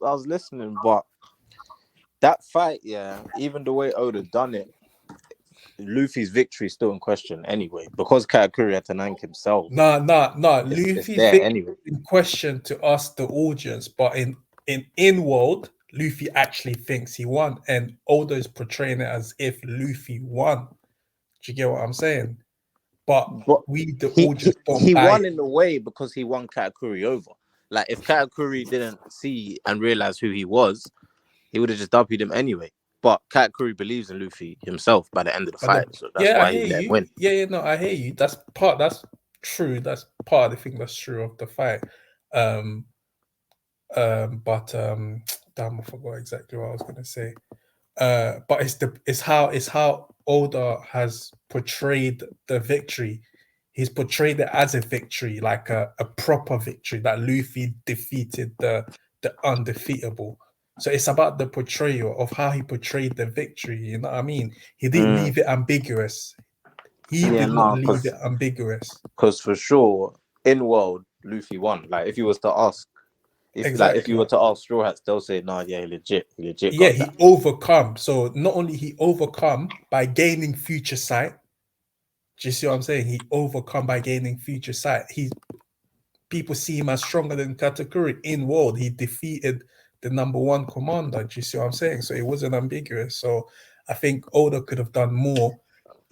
was listening, but that fight, yeah, even the way Oda done it, Luffy's victory is still in question anyway, because Katakuri had to nank himself. Nah. It's Luffy's there victory anyway. in question to us, the audience, but in world, Luffy actually thinks he won, and Oda is portraying it as if Luffy won. Do you get what I'm saying? But we, the audience, don't he buy won it. in a way because he won Katakuri over. Like if Katakuri didn't see and realize who he was, he would have just W'd him anyway. But Katakuri believes in Luffy himself by the end of the fight, so that's I why hear he let him you. win. No, I hear you. That's true. That's part of the thing that's true of the fight. But damn, I forgot exactly what I was gonna say. But it's how Oda has portrayed the victory. He's portrayed it as a victory, like a proper victory that Luffy defeated the undefeatable. So it's about the portrayal of how he portrayed the victory. You know what I mean? He didn't leave it ambiguous. He did not leave it ambiguous. Because for sure, in world, Luffy won. Like if you was to ask, if you Exactly. were to ask Straw Hats, they'll say, "No, yeah, he legit Yeah, got that." he overcome. So not only he overcome by gaining future sight. Do you see what I'm saying? He overcome by gaining future sight. People see him as stronger than Katakuri in world. He defeated the number one commander. Do you see what I'm saying? So it wasn't ambiguous. So I think Oda could have done more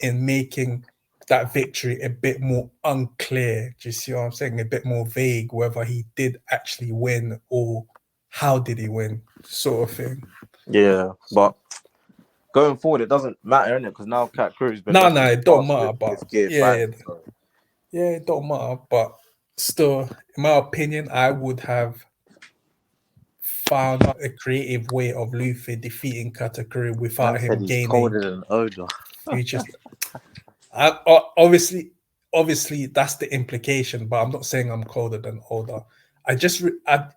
in making that victory a bit more unclear. Do you see what I'm saying? A bit more vague, whether he did actually win or how did he win, sort of thing. Yeah, but going forward, it doesn't matter, innit? Because now Katakuri's been No, left in the it don't past matter. with But Gear yeah, 5. So. yeah, it don't matter. But still, in my opinion, I would have found a creative way of Luffy defeating Katakuri Man without said him he's gaining colder than Oda. future. Obviously, that's the implication. But I'm not saying I'm colder than Oda. I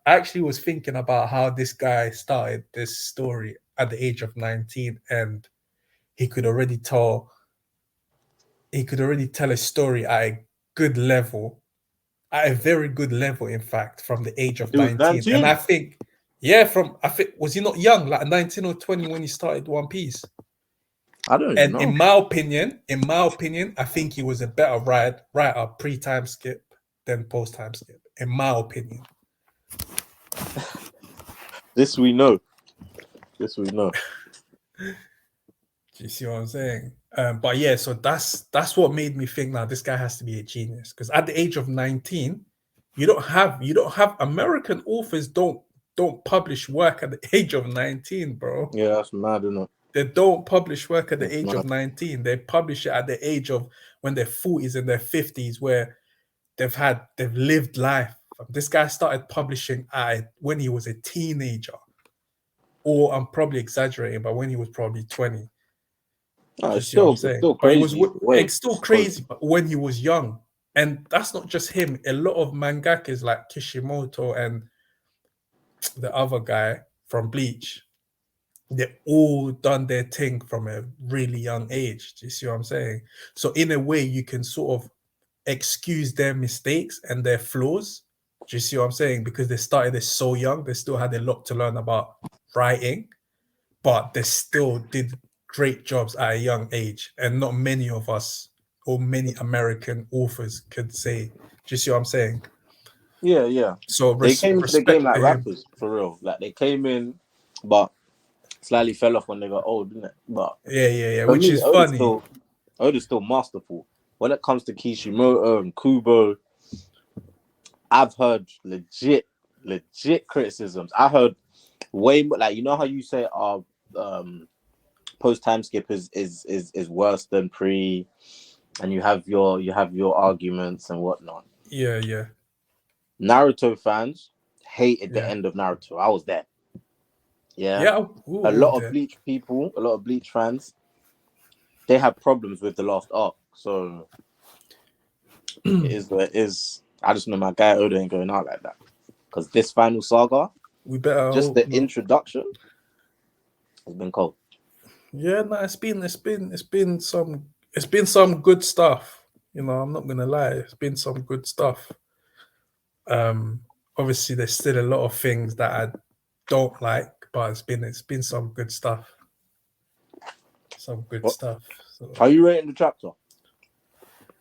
actually was thinking about how this guy started this story at the age of 19, and he could already tell a story at a good level, at a very good level, in fact, from the age of He was 19. And I 19. think, was he not young, like 19 or 20 when he started One Piece? I don't even And know. in my opinion, I think he was a better writer pre-time skip than post-time skip. In my opinion. This we know. This we know. Do you see what I'm saying? But yeah, so that's what made me think now this guy has to be a genius. Because at the age of 19, you don't have American authors don't publish work at the age of 19, bro. Yeah, that's mad, isn't it? They don't publish work at the That's age of mad. 19. They publish it at the age of when they're 40s and their 50s, where they've lived life. This guy started publishing when he was a teenager. Or I'm probably exaggerating, but when he was probably 20. No, Do you see what I'm it's saying? still But crazy. Wait, it's still because crazy when he was young. And that's not just him. A lot of mangakas like Kishimoto and the other guy from Bleach, they all done their thing from a really young age. Do you see what I'm saying? So in a way, you can sort of excuse their mistakes and their flaws. Do you see what I'm saying? Because they started this so young, they still had a lot to learn about writing, but they still did great jobs at a young age. And not many of us or many American authors could say. Do you see what I'm saying? yeah, So they came into the game respect like to him. rappers for real. Like they came in, but slightly fell off when they got old, didn't it? But Yeah. for Which me, is funny. Oda's still masterful. When it comes to Kishimoto and Kubo, I've heard legit criticisms. I heard way more, like, you know how you say post time skip is worse than pre, and you have your arguments and whatnot. Yeah. Naruto fans hated the Yeah. end of Naruto. I was there. Yeah. Yeah. A All lot of there. Bleach people, a lot of Bleach fans, they had problems with the last arc. So it is what it is. I just know my guy Oda ain't going out like that. Because this final saga, We better just hope the not. introduction, has been cold. Yeah, no, it's been some good stuff. You know, I'm not gonna lie, it's been some good stuff. Um, Obviously, there's still a lot of things that don't like, but it's been some good stuff. Some good What? stuff. So, Are you rating the chapter?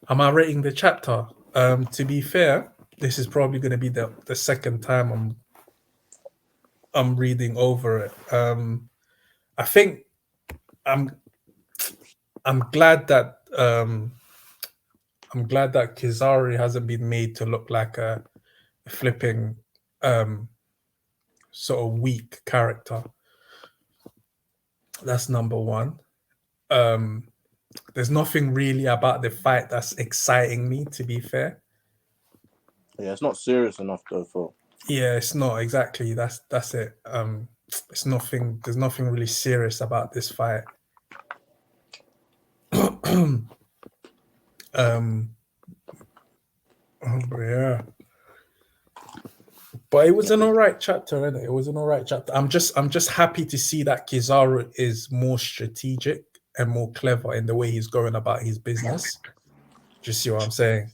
am I rating the chapter? To be fair, this is probably going to be the second time I'm reading over it. I think I'm I'm glad that Kizaru hasn't been made to look like a flipping sort of weak character. That's number one. There's nothing really about the fight that's exciting me, to be fair. Yeah, it's not serious enough though for. Yeah, it's not exactly. That's it. It's nothing. There's nothing really serious about this fight. Yeah, but it was an alright chapter, innit? It was an alright chapter. I'm just happy to see that Kizaru is more strategic and more clever in the way he's going about his business. Do you see what I'm saying?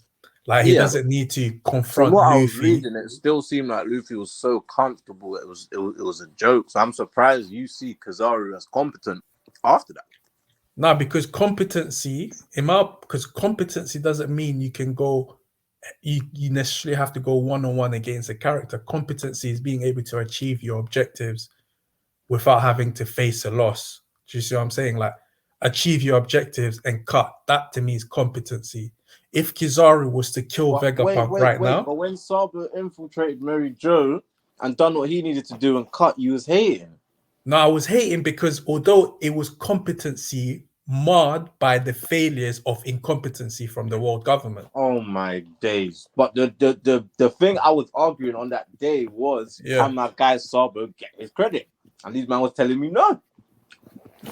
Like he Yeah, doesn't need to from confront what I was Luffy. reading, it still seemed like Luffy was so comfortable. It was a joke. So I'm surprised you see Kizaru as competent after that. No, because competency doesn't mean you can go. You necessarily have to go one-on-one against a character. Competency is being able to achieve your objectives without having to face a loss. Do you see what I'm saying? Like achieve your objectives and cut. That to me is competency. If Kizaru was to kill But Vegapunk right now, But when Saba infiltrated Mary Joe and done what he needed to do and cut, you was hating. no, I was hating because although it was competency marred by the failures of incompetency from the world government. Oh my days! But the thing I was arguing on that day was, can my guy Saba get his credit? And these man was telling me no.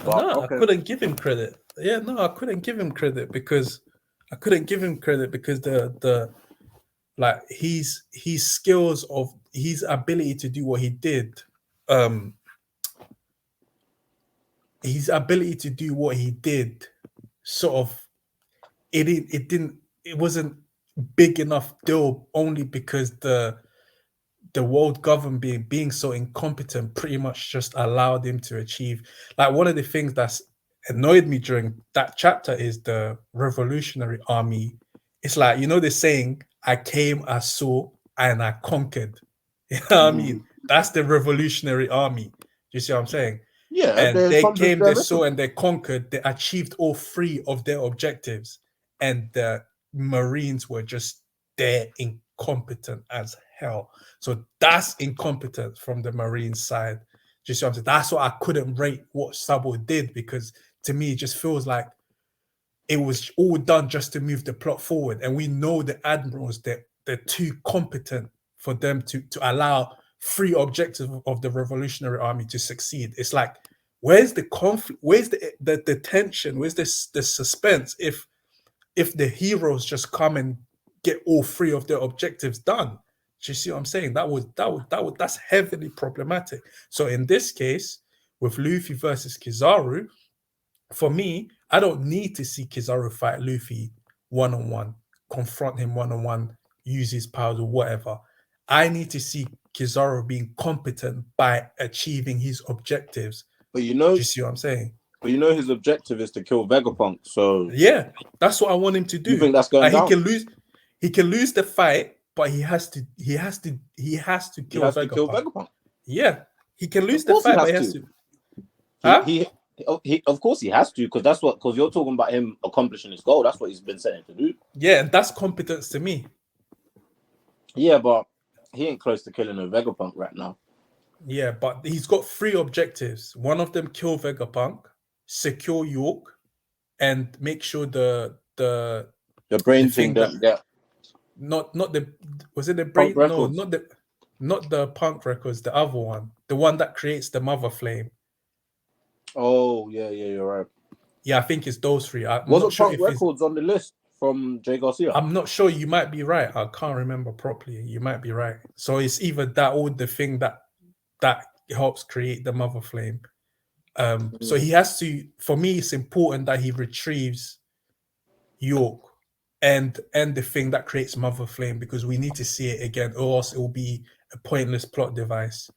But, no, okay. I couldn't give him credit. Yeah, no, I couldn't give him credit because the like his skills of his ability to do what he did, his ability to do what he did, sort of, it wasn't big enough deal only because the world government being so incompetent pretty much just allowed him to achieve. Like one of the things that's annoyed me during that chapter is the Revolutionary Army. It's like, you know, the saying, I came, I saw, and I conquered. You know what I mean? That's the Revolutionary Army. Do you see what I'm saying? Yeah, and they came, they saw, and they conquered. They achieved all three of their objectives. And the Marines were just there, incompetent as hell. So that's incompetence from the Marine side. Just so I'm saying, that's what I couldn't rate what Sabo did, because to me it just feels like it was all done just to move the plot forward. And we know the admirals, they're too competent for them to allow three objectives of the Revolutionary Army to succeed. It's like, where's the conflict? Where's the tension? Where's the suspense if the heroes just come and get all three of their objectives done? Do you see what I'm saying? That's heavily problematic. So in this case, with Luffy versus Kizaru, for me, I don't need to see Kizaru fight Luffy one-on-one, confront him one-on-one, use his powers or whatever. I need to see Kizaru being competent by achieving his objectives. But you know, do you see what I'm saying? But you know his objective is to kill Vegapunk. So yeah, that's what I want him to do. You think that's going down? He can lose the fight, but he has to kill Vegapunk. Yeah, he can lose the fight, but he has to. He of course he has to, because you're talking about him accomplishing his goal. That's what he's been setting to do. Yeah, and that's competence to me. Yeah, but he ain't close to killing a Vegapunk right now. Yeah, but he's got three objectives. One of them, kill Vegapunk, secure York, and make sure the brain thing don't get. Not the was it the brain? No, not the Punk Records. The other one, the one that creates the Mother Flame. Oh yeah, you're right. Yeah, I think it's those three. Wasn't Punk Records on the list from Jay Garcia? I'm not sure. You might be right. I can't remember properly. You might be right. So it's either that or the thing that helps create the Mother Flame. So he has to. For me, it's important that he retrieves York and the thing that creates Mother Flame, because we need to see it again, or else it will be a pointless plot device.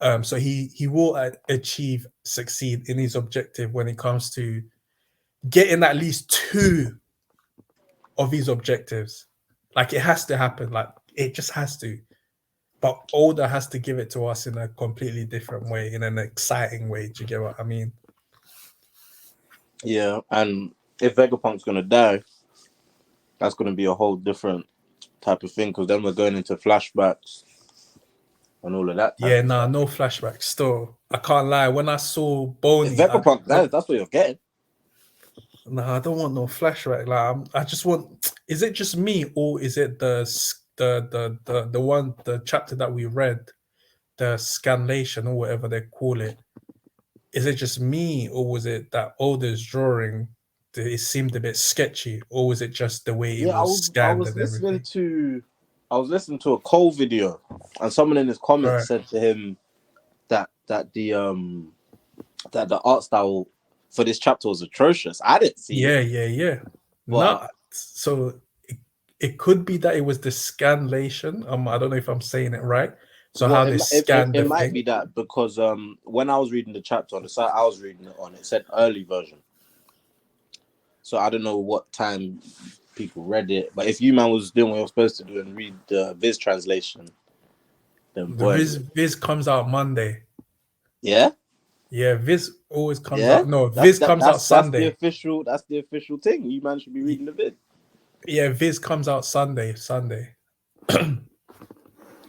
So he will succeed in his objective when it comes to getting at least 2 of his objectives. Like it has to happen. Like it just has to. But Oda has to give it to us in a completely different way, in an exciting way. Do you get what I mean? Yeah, and if Vegapunk's gonna die, that's gonna be a whole different type of thing, because then we're going into flashbacks and all of that type Yeah, of nah, stuff. no flashbacks. Still, I can't lie. When I saw If Boney, Vegapunk dies, that's what you're getting. nah, I don't want no flashback. Like, I just want. Is it just me, or is it the one, the chapter that we read, the scanlation or whatever they call it? Is it just me, or was it that Oda's drawing? It seemed a bit sketchy, or was it just the way it Yeah, was I scanned was and listening everything? to a Cole video, and someone in his comments Right. said to him that the art style for this chapter was atrocious. I didn't see it, Yeah. but Not so. It could be that it was the scanlation. I don't know if I'm saying it right. So well, how they scan it the might thing. be that, because when I was reading the chapter on the site I was reading it on, it said early version. So I don't know what time people read it, but if you man was doing what you're supposed to do and read the Viz translation, then The boy, Viz comes out Monday. yeah, Yeah, Viz always comes yeah, out. No, Viz comes out that's the Sunday. official thing. You man should be reading the Viz. Yeah, Viz comes out Sunday.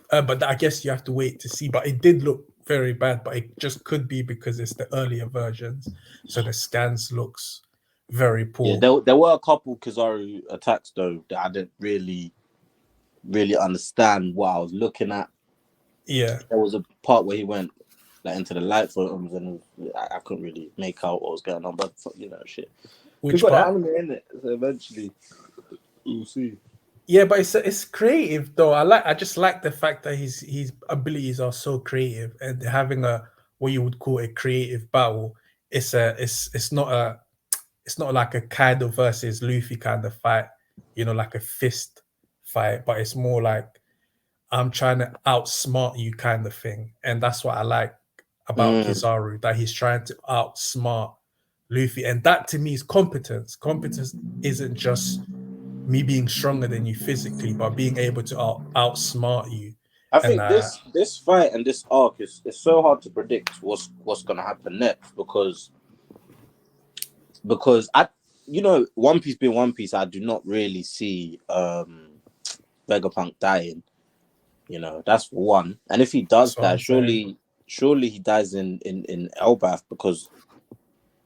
But I guess you have to wait to see. But it did look very bad. But it just could be because it's the earlier versions, so the scans looks very Yeah, poor. there were a couple Kizaru attacks though that I didn't really understand what I was looking at. Yeah, There was a part where he went like into the light photos, and I couldn't really make out what was going on. But shit. We've which got the part? anime in it, so eventually we'll see. Yeah, but it's creative though. I just like the fact that his abilities are so creative, and having a what you would call a creative battle. It's not like a Kaido versus Luffy kind of fight, like a fist fight, but it's more like I'm trying to outsmart you kind of thing. And that's what I like about Mm. Kizaru, that he's trying to outsmart Luffy. And that to me is competence. Competence isn't just me being stronger than you physically, but being able to outsmart you. I And think this fight and this arc is so hard to predict what's gonna happen next, because I One Piece being One Piece, I do not really see Vegapunk dying. That's for one. And if he does that's what die, I'm saying. surely he dies in Elbaf, because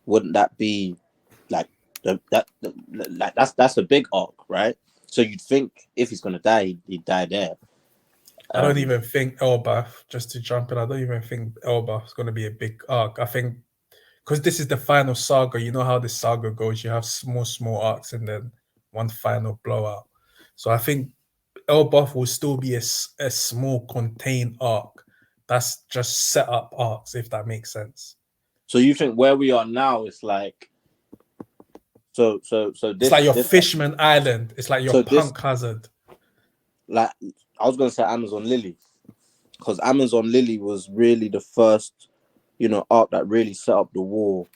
wouldn't that be like that's a big arc, right? So you'd think if he's gonna die, he'd die there. I don't even think Elbaf, just to jump in, I don't even think Elbaf is going to be a big arc. I think because this is the final saga, you know how this saga goes. You have small arcs and then one final blowout. So I think Elbaf will still be a small contained arc. That's just set up arcs, if that makes sense. So you think where we are now is like It's like your Fishman Island. It's like your this Punk Hazard. like I was gonna say Amazon Lily, because Amazon Lily was really the first arc that really set up the war.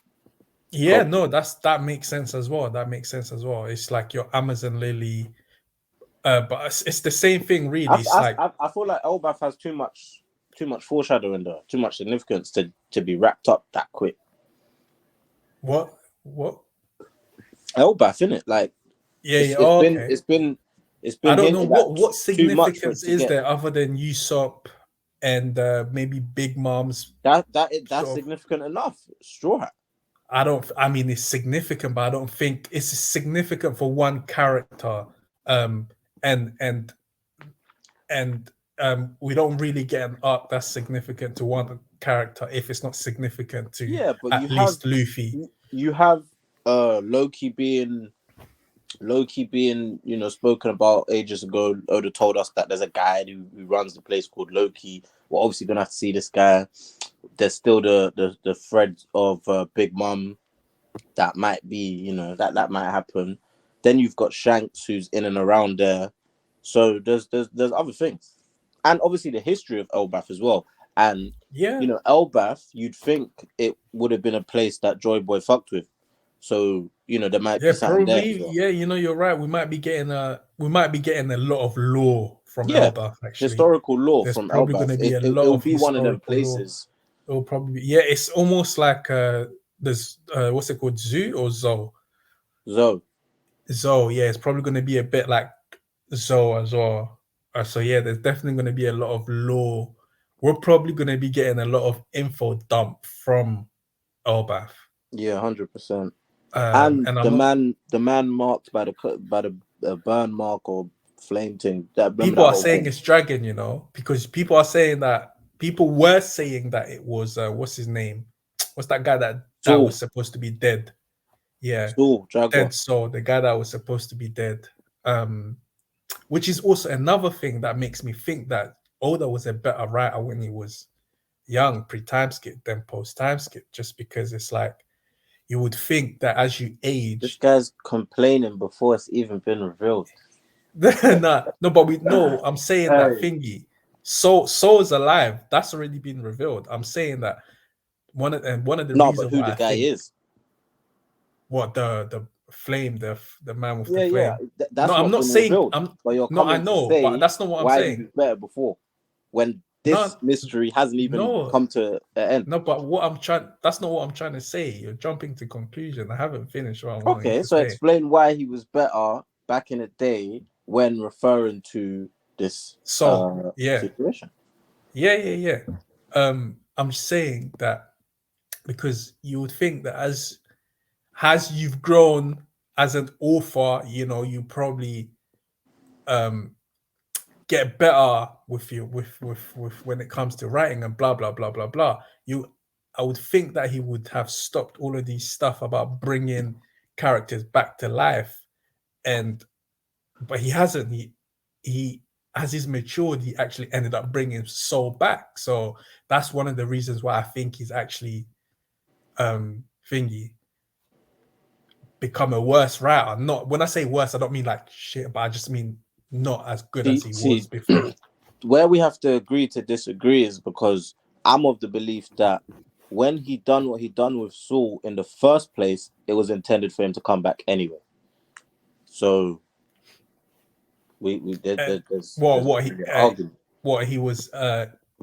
Yeah, no, that makes sense as well. It's like your Amazon Lily, but it's the same thing, really. It's like I feel like Elbaf has too much foreshadowing there, too much significance to be wrapped up that quick. what? Elbaf, innit? Like Yeah. Okay. it's been I don't know hinted at what too much for it significance to is get. there other than Usopp and maybe Big Mom's That's sort of. significant enough. Straw Hat. I mean, it's significant, but I don't think it's significant for one character. Um, and and and we don't really get an arc that's significant to one character if it's not significant to Yeah, but at least Luffy. you have Loki being spoken about ages ago. Oda told us that there's a guy who runs the place called Loki. We're obviously gonna have to see this guy. There's still the thread of Big Mom that might be, that might happen. Then you've got Shanks who's in and around there. So there's other things, and obviously the history of Elbaf as well. And Yeah. Elbath, you'd think it would have been a place that Joy Boy fucked with. So, there might be Yeah, something there probably. as well. Yeah, you're right. We might be getting a lot of lore from Yeah, Elbath, actually. historical lore There's from probably going Elbath. to be a lot It'll of be one of them historical lore. places. It'll probably be, yeah, it's almost like there's what's it called, Zoo or Zo? Zo, yeah, it's probably going to be a bit like Zo as well. So yeah, there's definitely going to be a lot of lore. We're probably going to be getting a lot of info dump from Elbath. Yeah, 100%. And the man marked by the burn mark or flame thing. People are saying it's Dragon, because people were saying that it was what's his name? What's that guy that was supposed to be dead? Yeah, Dead Soul, the guy that was supposed to be dead. Which is also another thing that makes me think that Oda was a better writer when he was young, pre-time skip than post-time skip, just because it's like you would think that as you age. This guy's complaining before it's even been revealed. No, but I'm saying that thingy. Soul's alive. That's already been revealed. I'm saying that one of the reasons but who why the guy is. What the flame, the man with the flame. Yeah. That's I'm not saying revealed, but you're coming to say but that's not what I'm saying. Why he was better before, when this mystery hasn't even come to an end. No, but that's not what I'm trying to say. You're jumping to conclusion. I haven't finished what I'm Okay, so explain why he was better back in the day when referring to this situation. Yeah. I'm saying that because you would think that as you've grown as an author, you probably get better with when it comes to writing and blah blah blah blah blah. I would think that he would have stopped all of these stuff about bringing characters back to life, but he hasn't. He as he's matured, he actually ended up bringing Soul back. So that's one of the reasons why I think he's actually become a worse writer. Not when I say worse, I don't mean like shit, but I just mean not as good as he was before. Where we have to agree to disagree is because I'm of the belief that when he done what he done with Saul in the first place, it was intended for him to come back anyway. So there's what he was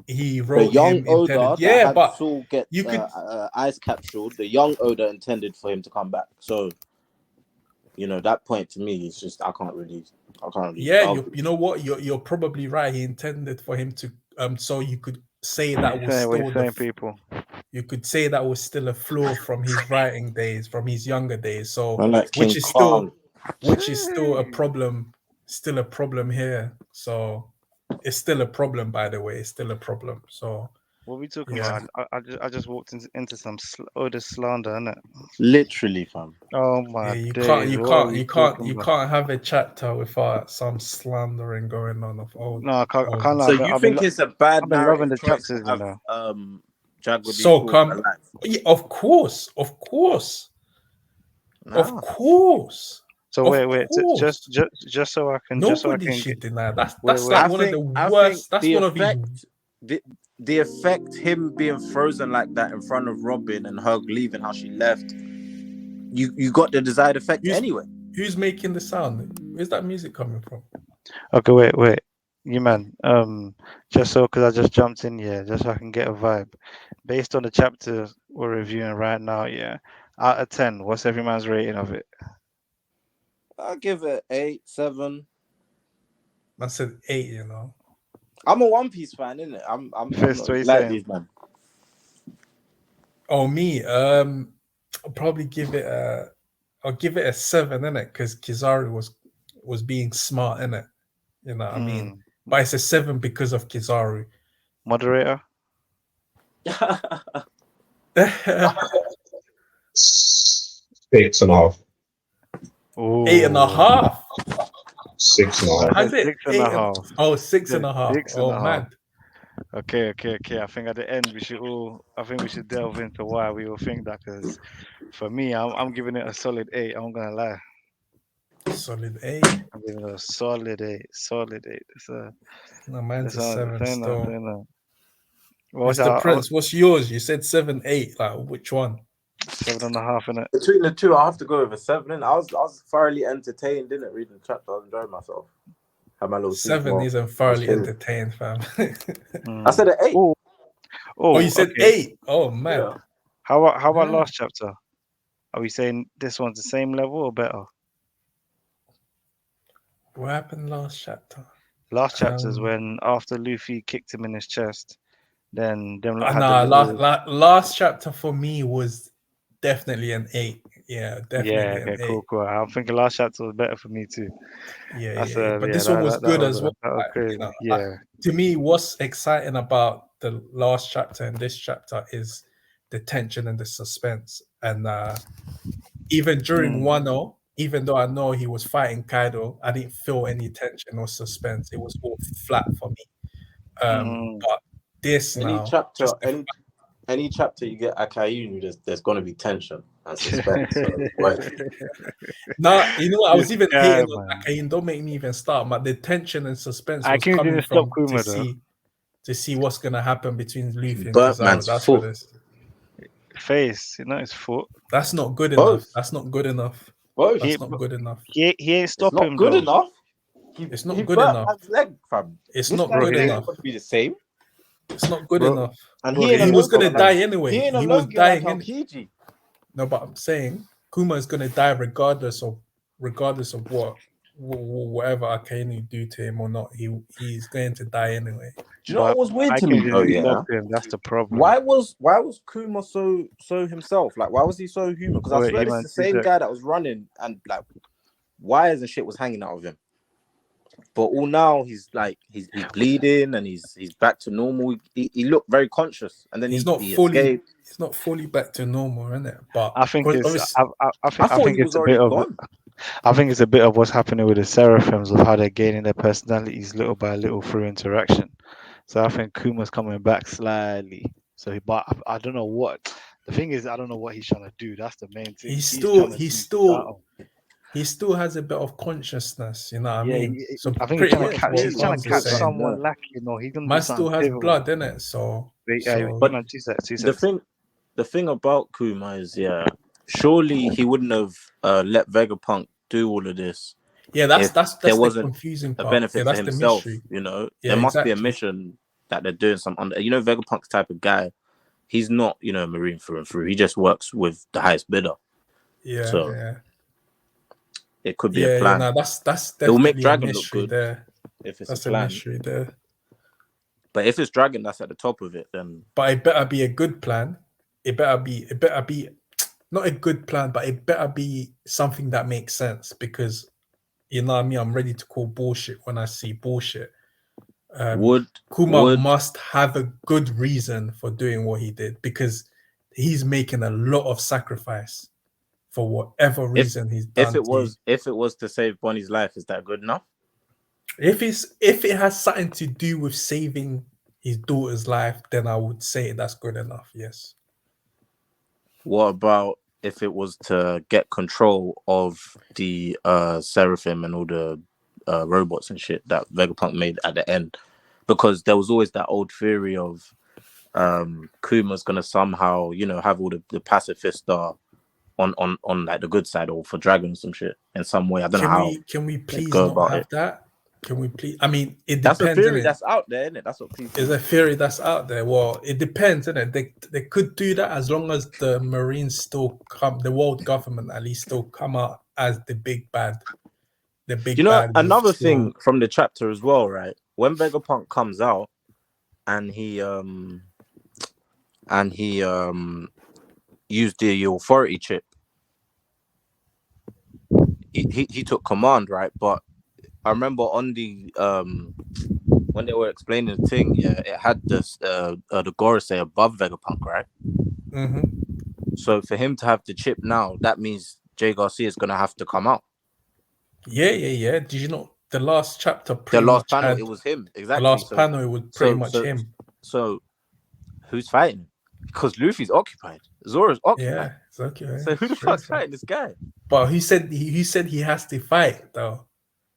he wrote the young him Oda intended. Yeah, but Saul get you could ice capsuled. The young Oda intended for him to come back. So that point to me is just I can't really. Yeah, you know what? You're probably right. He intended for him to so you could say that was still people. You could say that was still a flaw from his writing days, from his younger days. So which is still a problem. Still a problem here. So it's still a problem, by the way. It's still a problem. So what are we talking about? I just walked into some Oda slander, innit? Literally, fam. Oh my you days. You can't have a chapter without some slandering going on of old. No, I can't. So you think it's a bad narrative the choice chapters, to have Jaguar so come alive? Yeah, of course. Nah. Of course. So wait, just so I can Nobody should deny that. That's like one of the worst. That's one of the effect him being frozen like that in front of Robin and her leaving how she left. You got the desired effect anyway. Who's making the sound? Where's that music coming from? Okay, wait. You man, just so because I just jumped in here, just so I can get a vibe. Based on the chapter we're reviewing right now, yeah. Out of 10, what's every man's rating of it? I'll give it 8, 7. I said 8, I'm a One Piece fan, innit? I'm not like these, man. Oh, me? I'll probably give it a 7, innit? Because Kizaru was being smart, innit? You know what I mean? But it's a 7 because of Kizaru. Moderator? 6.5. Ooh. 8.5. 6.5. 6.5. Oh, 6.5. Oh, man. Okay. I think at the end we should delve into why we all think that. Because for me, I'm giving it a solid 8. I'm gonna lie. Solid 8. I'm giving it a solid 8. Solid 8. No, mine's a 7 still. What was Mr. that? Prince, what's yours? You said 7, 8. Like which one? 7.5 in it. Between the two, I have to go with a 7. And I was thoroughly entertained, didn't reading the chapter. I was enjoying myself. Had my little 7 seat, isn't thoroughly chilling. entertained, fam. I said an 8. Oh, you said okay. 8. Oh man. Yeah. How about Yeah. last chapter? Are we saying this one's the same level or better? What happened last chapter? Last chapter is when after Luffy kicked him in his chest, then them lot had Nah, the little... last chapter for me was definitely an 8. Yeah, definitely Yeah, an okay, 8. cool. I'm thinking last chapter was better for me too. Yeah, That's yeah. But yeah, this one was that good was as well. that was Like, crazy. you know, Yeah. to me, what's exciting about the last chapter and this chapter is the tension and the suspense. And even during 1-0, even though I know he was fighting Kaido, I didn't feel any tension or suspense. It was all flat for me. But this Any now, chapter, just the any chapter you get Akainu, there's going to be tension and suspense. So, right. No, you know, I was even guy, hating on man. Akainu. Don't make me even start. But the tension and suspense I was can't coming even stop from Kuma though. to see what's gonna happen between Luffy and Kizaru. Burpman's That's foot. what it's. Face, his foot. That's not good Both. enough. That's not good enough. Both. That's not good enough. He ain't It's stop not him good though. enough. It's not he good burped enough. man's leg, fam. It's This not guy good ain't enough. gonna be the same. It's not good Bro, enough. And Bro, he ain't He was alone gonna getting die that- anyway. He ain't He was alone getting dying that in. Aokiji. No, but I'm saying Kuma is gonna die regardless of what whatever Akainu do to him or not. He's going to die anyway. Do you know what was weird I to can me? just Oh yeah. stop him. That's the problem. Why was Kuma so himself? Like, why was he so human? Because I Wait, swear he this is might the do same that. guy that was running and like wires and shit was hanging out of him. But all now he's like he's bleeding and he's back to normal. He looked very conscious and then He's he not escaped. He's not fully back to normal, isn't it? But I think it's. obviously, I thought think he it's was a bit already of. gone. I think it's a bit of what's happening with the Seraphims of how they're gaining their personalities little by little through interaction. So I think Kuma's coming back slightly. So, but I don't know what. The thing is, I don't know what he's trying to do. That's the main thing. he still has a bit of consciousness. You know what I mean? So I think pretty he's much what he's trying Bums to is catch saying. someone lacking. He's gonna Man do something still has pivotal. blood in it, so. But man, the thing about Kuma is, surely he wouldn't have let Vegapunk do all of this. Yeah, that's there the wasn't confusing a part. benefit Yeah, to that's the himself. mystery. You know, Yeah, there must be a exactly. mission that they're doing some under. You know, Vegapunk's type of guy. He's not, a Marine through and through. He just works with the highest bidder. Yeah, So yeah. it could be a plan. No, that's It will make definitely a Dragon look mystery good there. if it's That's a a plan. mystery there. But if it's Dragon that's at the top of it, then But it better be a good plan. It better be not a good plan, but it better be something that makes sense, because you know what I mean, I'm ready to call bullshit when I see bullshit. Kuma must have a good reason for doing what he did, because he's making a lot of sacrifice for whatever reason he's done. If it was to save Bonnie's life, is that good enough? If it has something to do with saving his daughter's life, then I would say that's good enough. Yes. What about if it was to get control of the Seraphim and all the robots and shit that Vegapunk made at the end? Because there was always that old theory of Kuma's gonna somehow, have all the pacifists on like the good side, or for Dragon or some shit in some way. I don't know how. Can we please go not about have it. that? Can we please? I mean, it That's depends. a theory innit? that's out there, isn't it? That's what people. It's a theory that's out there. Well, it depends, isn't it? They could do that as long as the Marines still come, the world government at least still come out as the big bad. The big bad. Another thing from the chapter as well, right? When Vegapunk comes out and he used the authority chip, he took command, right? But I remember on the when they were explaining the thing, it had this the Gorosei above Vegapunk, right? Mm-hmm. So for him to have the chip now, that means Jay Garcia is gonna have to come out. Yeah. Did you know the last chapter? The last panel, it was him. Exactly. The last panel, it was pretty much him. So who's fighting? Because Luffy's occupied. Zoro's occupied. Yeah, it's okay. So who the fuck's fighting this guy? But he said he has to fight though.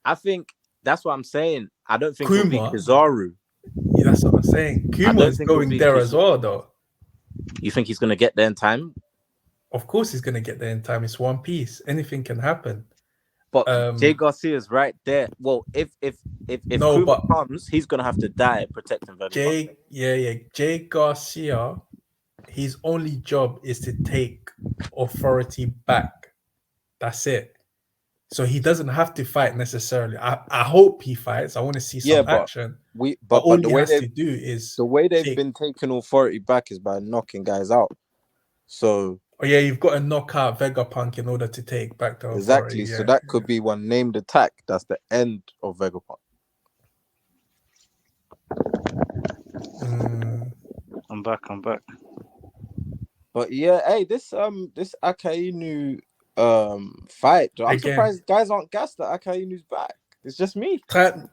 I think that's what I'm saying. I don't think Kuma, it'll be Kizaru. Yeah, that's what I'm saying. don't Kuma is think it'll going be there as Kishi. well, though. You think he's gonna get there in time? Of course, he's gonna get there in time. It's One Piece. Anything can happen. But Jay Garcia's right there. Well, if No, Kuma but comes, he's gonna have to die protecting Vegapunk. Jay Garcia, his only job is to take authority back. That's it. So he doesn't have to fight necessarily. I hope he fights. I want to see some action. But all he has to do is the way they've been taking authority back is by knocking guys out. So you've got to knock out Vegapunk in order to take back the authority. Exactly. So that could be one named attack. That's the end of Vegapunk. I'm back. But yeah, hey, this Akainu fight. I'm surprised guys aren't gassed that Akainu's back. It's just me. Time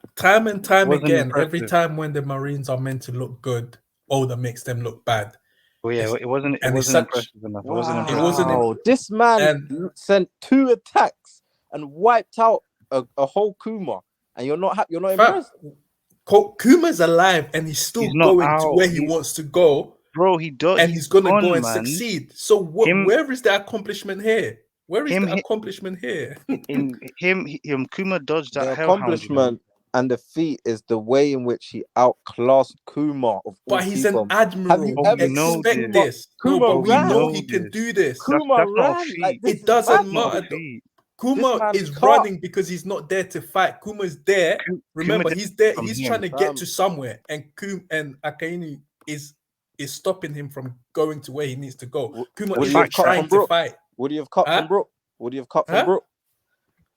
and time again, impressive. every time when the Marines are meant to look good, Oda makes them look bad. Well, yeah, it wasn't impressive enough. Wow. It wasn't impressive. This man sent 2 attacks and wiped out a whole Kuma, and you're not impressed. Kuma's alive and he's still going to where he wants to go. Bro, he does, and he's gonna go and succeed. So where is the accomplishment here? Where is the accomplishment here? Kuma dodged that. The accomplishment and the feat is the way in which he outclassed Kuma. But he's an admiral. Expect this. Kuma we know he can do this. Kuma ran. It doesn't matter. Kuma is running because he's not there to fight. Kuma's there. Remember, he's there. He's trying to get to somewhere, and Akainu is stopping him from going to where he needs to go. Kuma is trying to fight. Would he have cut from Brook? Would he have cut from Brook?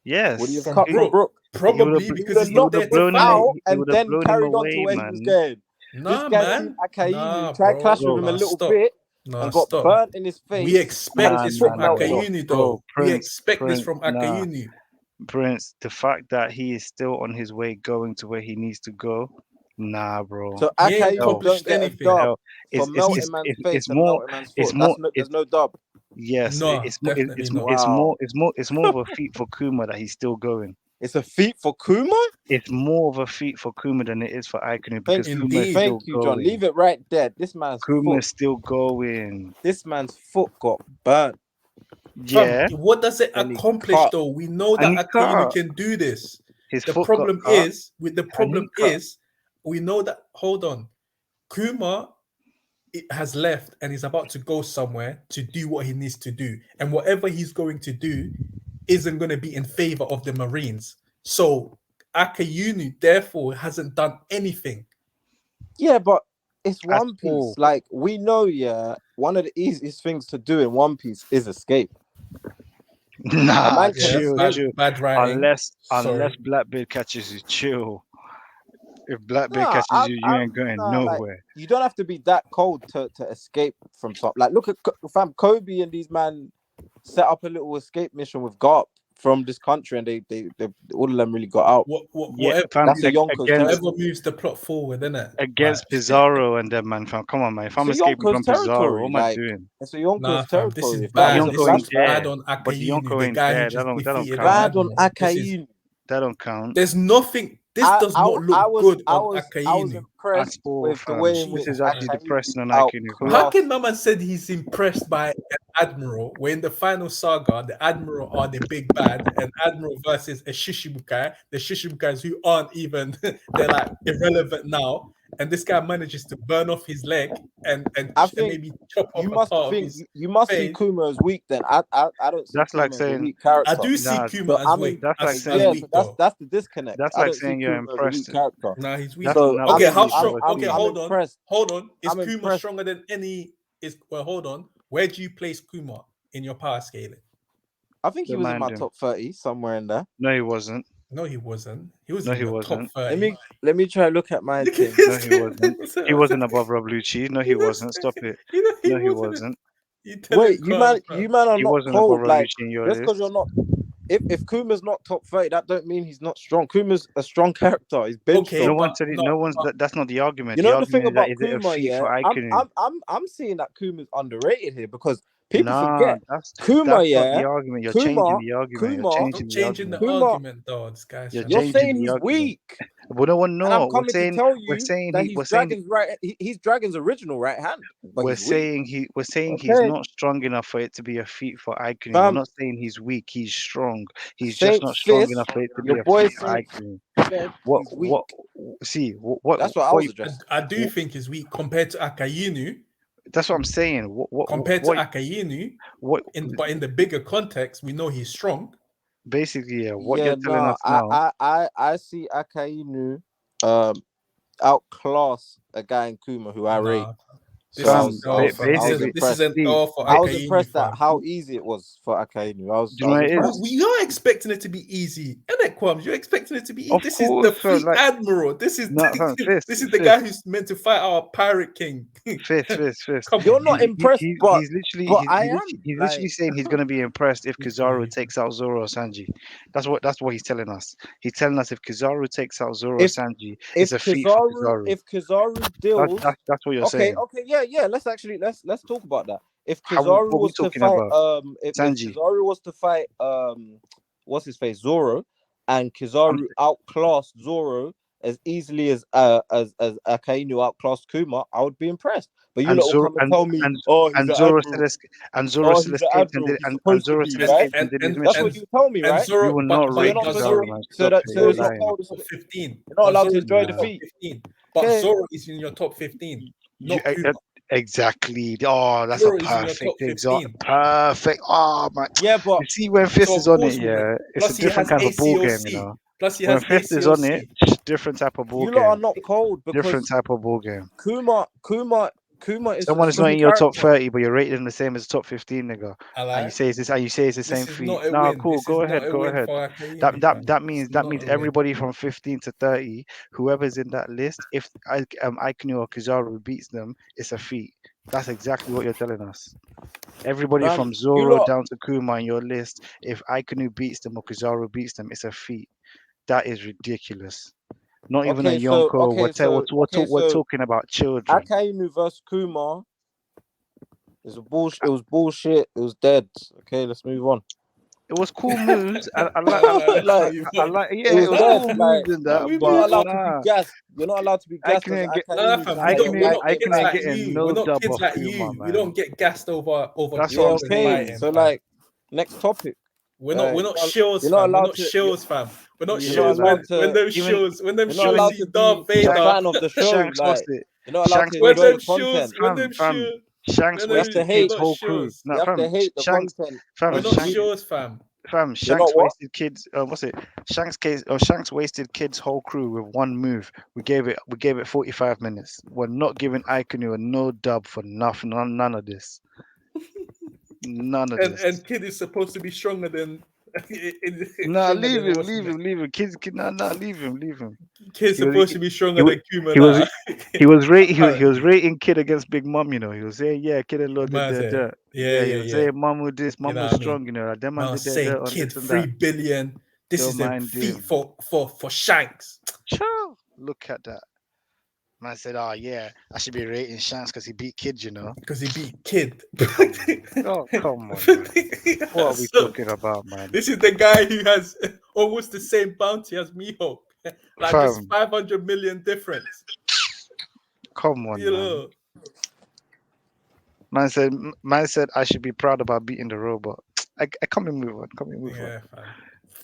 Yes. Would he have cut from Brook? Probably because he's not there to fight. And then carried on to where he was going. Nah, this guy man. Akainu tried clashing with him a little bit and got burnt in his face. We expect this from Akainu, though. We expect this from Akainu. Prince, the fact that he is still on his way going to where he needs to go, nah, bro. So Akainu don't get a dub for melting man's face and melting man's foot. There's no dub. Yes, it's more of a feat for Kuma that he's still going. It's a feat for Kuma? It's more of a feat for Kuma than it is for Akainu because Thank you, John. Leave it right there. This man's Kuma's still going. This man's foot got burnt. Yeah. What does it accomplish though? We know that Akainu can do this. The problem is we know that. Hold on, Kuma has left and he's about to go somewhere to do what he needs to do, and whatever he's going to do isn't going to be in favor of the Marines. So Akainu therefore hasn't done anything. Yeah, but it's One Piece. Like we know, one of the easiest things to do in One Piece is escape. Nah, bad writing. Unless Blackbeard catches you, chill. If Blackbeard catches you, you ain't going nowhere. Like, you don't have to be that cold to escape from something. Like look at fam Kobe and these man set up a little escape mission with Garp from this country, and they all of them really got out. Whatever moves the plot forward, isn't it? Against Pizarro and them, man. Fam, come on, man. If I'm escaping from Pizarro, what am I doing? It's a Yonko's territory. This is bad. This is bad on Akainu. The guy who just defeated bad on Akainu. That don't count. There's nothing. This does not look good on Akainu. I was impressed with the way in which this is actually depressing on Akainu. How can Mama said he's impressed by an Admiral, where in the final saga, the Admiral are the big bad, and Admiral versus a Shishibukai, the Shishibukai who aren't even, they're like irrelevant now, and this guy manages to burn off his leg and maybe chop off a part of his you must see Kuma as weak then. I don't see that's Kuma like saying, as a weak character. I do see Kuma as weak. That's like saying, that's the disconnect. That's like saying you're impressed. Nah, he's weak. Okay, how strong? Okay, hold on. Is I'm Kuma impressed. stronger than any? Hold on. Where do you place Kuma in your power scaling? I think he was in my top 30, somewhere in there. No, he wasn't. No, he wasn't. He was in the top 30. Let me try to look at my thing. No, he wasn't. He wasn't above Rob Lucci. No, he wasn't. Stop it. No, he wasn't. Wait, you man are not cold. Like just because you're not. If Kuma's not top 30, that don't mean he's not strong. Kuma's a strong character. He's been strong. No one said it. No one's. That's not the argument. You know the thing about Kuma, I'm seeing that Kuma's underrated here because people forget Kuma. The argument. You're changing the argument. Changing the argument, though. This guy's you're saying he's weak. But no one And I'm know. coming to tell We're you saying that he. he's We're saying Dragon's right. He's Dragon's original right hand, but we're he's weak. saying he. We're saying he's Okay, not strong enough for it to be a feat for Aikinu. We're fam. not saying he's weak. He's strong. He's just Saint not strong Fist, enough for it to be your a boy feat for Saint Aikinu. said What? he's weak. See. That's what I was addressing. I do think is weak compared to Akainu. That's what I'm saying. Compared to Akainu, What? but in the bigger context, we know he's strong. Basically, yeah. What Yeah, you're telling no, us now. I see Akainu outclass a guy in Kuma who I rate. Nah, So this I is was, an I L, was, fam. I was basically, This is an impressed. see, L for I was Akainu, impressed at fam. how easy it was for Akainu. I was, Do you know what it impressed. is? We are expecting it to be easy, isn't it, Quams? You're expecting it to be easy. Of This course, is the fam, fleet like- admiral. This is No, fam, Fist, this is the Fist. guy who's meant to fight our pirate king. Fist. Come You're on, not man. impressed, but He's literally, but I am. he's literally saying he's gonna be impressed if Kizaru Yeah. takes out Zoro or Sanji. That's what he's telling us. He's telling us if Kizaru takes out Zoro or If- Sanji, if it's a feat for Kizaru. If Kizaru deals, That's what you're okay, saying. yeah. Let's talk about that. If How- Kizaru what we was to talking fight, about? if Sanji. Kizaru was to fight, what's his face, Zoro, and Kizaru outclassed Zoro as easily as Akainu outclassed Kuma, I would be impressed. But you And lot will Zoro come and tell me, oh, he's and an Zoro admiral. Zoro Oh, still he's an escaped admiral. He's and supposed to Zoro be, still right? escaped and did his and- That's mission. what you tell me, And right? Zoro, You will not so you're rate not- so Kizaru, you're- man. so Stop that- it. so You're it's not lying. cold. top 15. You're not allowed to Zoro is enjoy in your top defeat. 15. But Okay. Zoro is in your top 15. Not Kuma. Exactly. Oh, that's Zoro a is in your top perfect 15. example. Perfect. Oh my. Yeah, but You see, when Fist So is of on it, course we would. yeah, it's Plus a he different has kind of ball game, ACOC. you know. Plus he When has Fist is on it, ACOC. different type of ball you lot are game. not cold because Different type of ball game. Kuma is Someone a is not strong in your top character. 30, but you're rated in the same as top 15, nigga. I And like. you say it's this, and you say it's the This same is feat. not a Nah, win. cool. This Go is ahead. not a Go win ahead. for Akainu, That fam. means It's that not means a win. everybody from 15 to 30, whoever's in that list, if Aikinu or Kizaru beats them, it's a feat. That's exactly what you're telling us. Everybody Fam, from you Zoro lot, down to Kuma on your list, if Aikinu beats them or Kizaru beats them, it's a feat. That is ridiculous. Not even a Yonko. We're talking about children. Akainu versus Kuma is a bullshit. It was bullshit. It was dead. Okay, let's move on. It was cool moves. I like, yeah, It it was was dead. cool Like, moves and that, you're but not allowed to nah. be gassed. You're not allowed to be gassed. Aikinu ain't get- Nah, fam, I can we're not I kids can like getting you. no We're not dub kids off like Kuma, you. man. We don't get gassed over That's Yeah, what I'm children saying. fighting. So fam. like, next topic. We're not shills, you're not fam. We're allowed not to- shills, fam. We're not You're shills not allowed to- when them even- shills when them You're not allowed shills to see Darth be a Vader. fan of the show. Shanks Like, lost it. you're not allowed Shanks to When enjoy them the shills, content. when them Fam, shills, Shanks when them- wasted hate kids' we're not whole crew. shills. No, You have fam, to hate the Shanks, content. fam, We're not Shanks, shills, fam. fam, not Shanks what? wasted kids. What's it? Shanks wasted kids' whole crew with one move. We gave it 45 minutes. We're not giving Aikinu a no dub for nothing. None of this. None of this. And Kid is supposed to be stronger than. Nah, stronger leave than him, what's his name. leave him. Kids, nah, leave him. Kid's He was- supposed to be stronger he than Kuma. he was- He was Alright. rating Kid against Big Mom, you know. He was saying, yeah, Kid and Lord did Man's their there. dirt. Yeah, He was saying Mom would this, Mom know was what I mean? strong, you know. Like, them man Man did was their saying dirt on Kid this and 3 that. billion. This Don't is a mind feat him. for Shanks. Chow. Look at that. Man said, oh yeah, I should be rating Shanks because he beat Kid, you know. Because he beat Kid. Oh, come on, man. What are we So, talking about, man? This is the guy who has almost the same bounty as Mihawk. Like Fam. just 500 million difference. Come on, You man. know. Man said I should be proud about beating the robot. I can't move on. Yeah, fam.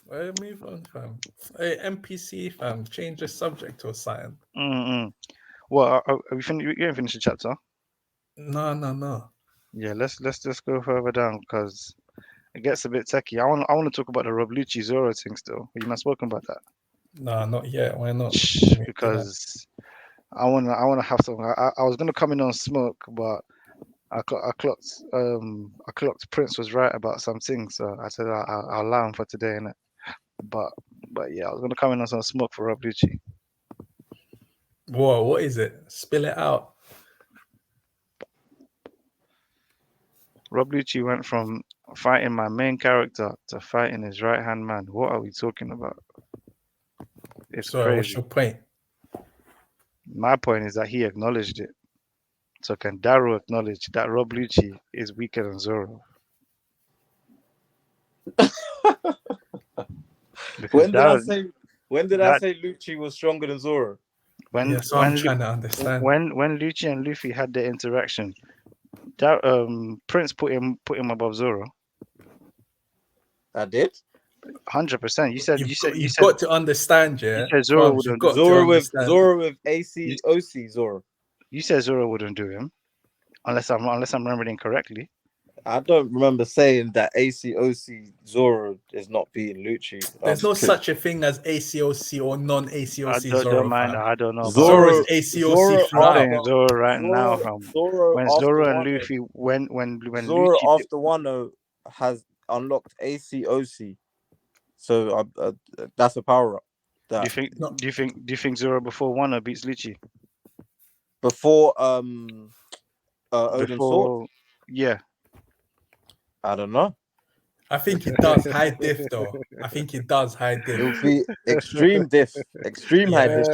Well, move on, fam. Hey, NPC, fam. Change the subject or something. Well, are we you ain't finished the chapter? No. Yeah, let's just go further down because it gets a bit techie. I want to talk about the Roblucci Zoro thing still. You not spoken about that? No, not yet. Why not? Because I wanna have something. I was gonna come in on smoke, but I clocked Prince was right about some things, so I said I'll allow him for today, innit? But yeah, I was gonna come in on some smoke for Roblucci. Whoa, what is it? Spill it out. Roblucci went from fighting my main character to fighting his right hand man. What are we talking about? It's So, crazy. what's your point? My point is that he acknowledged it. So can Daru acknowledge that Roblucci is weaker than Zoro? Because When did I Daru, say? When did I That say Lucci was stronger than Zoro? when Yeah, so I'm trying to understand. when Lucci and Luffy had their interaction, that Prince put him above Zoro. I did. 100%. You said You've got to understand, yeah. said Zoro Bums, wouldn't you've got to Zoro understand. with AC OC Zoro. you said Zoro wouldn't do him unless I'm remembering correctly. I don't remember saying that ACOC Zoro is not beating Lucci. There's no such a thing as ACOC or non-ACOC Zoro. Don't mind. Fam. I don't know. Zoro's Zoro, ACOC Zoro flat out. saying Zoro right now, Zoro, from Zoro when after Zoro and Wano- Luffy when Zoro Lucci after Wano has unlocked ACOC, so that's a power up. do That you think Zoro before Wano beats Lucci? before Odin's sword? Before, yeah. I don't know. I think he does high diff though. I think he does high diff. It would be extreme diff, extreme high diff.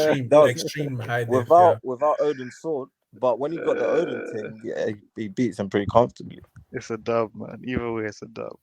Extreme high diff. Without Odin's sword, but when he got the Odin thing, yeah, he beats him pretty comfortably. It's a dub, man. Either way, it's a dub.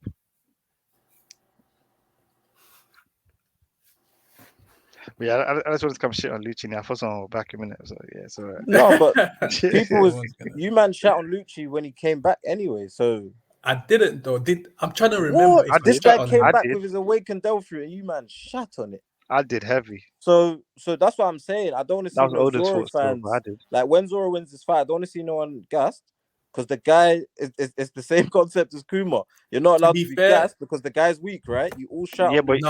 But yeah, I just wanted to come shit on Lucci now. I thought someone would back him in it, so yeah, it's alright. No, but people was Everyone's gonna- you man shout on Lucci when he came back anyway. So I didn't though. I'm trying to remember. what? If This I guy shat on came him. back did. with his awakened Delphi, and you man shat on it. I did heavy. So that's what I'm saying. I don't want to see That was no Oda's Zoro fault still, fans. but I did. Like when Zoro wins this fight, I don't want to see no one gassed because the guy is the same concept as Kuma. You're not allowed to be fair- gassed because the guy's weak, right? You all shout. Yeah, on but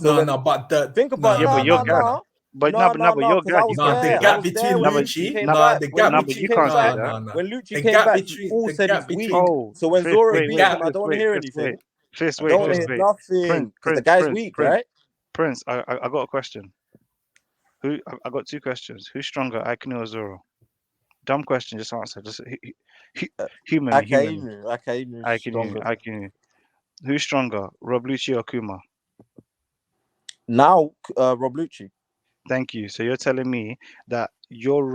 No. But think about Yeah, but you're gassed. no. but No, you're because I gassed. was You Nah, can't the say there. that. gap I was between there when Lucci, Lucci came nah, back. the When gap Lucci but you came can't say back, that. when Lucci The came gap back, between- you all the said gap he's weak. between- Oh, So when Fist, Zoro wait, beat wait, him, I don't want to hear anything. Fist, I wait, don't want to Fist, hear wait. nothing because the guy's weak, right? Prince, I got a question. I got two questions. Who's stronger, Akainu or Zoro? Dumb question, just answer. Just human. Akainu stronger. Akainu. Who's stronger, Rob Lucci or Kuma? Now, Rob Lucci. Thank you. So you're telling me that you're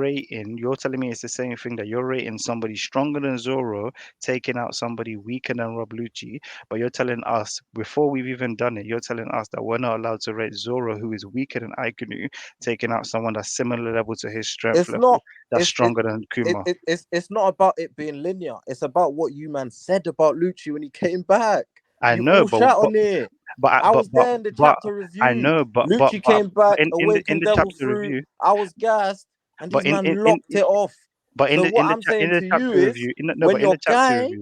telling me it's the same thing, that you're rating somebody stronger than Zoro, taking out somebody weaker than Rob Lucci, but you're telling us, before we've even done it, you're telling us that we're not allowed to rate Zoro, who is weaker than Akainu, taking out someone that's similar level to his strength It's level, not. that's it's- stronger than Kuma. It's not about it being linear. It's about what you man said about Lucci when he came back. I You know, all shout on it. I was there in the chapter review. I know, but Lucci came back, in awakened the devil chapter fruit. review, I was gassed, and but these man locked it off. but So what I'm saying to you is,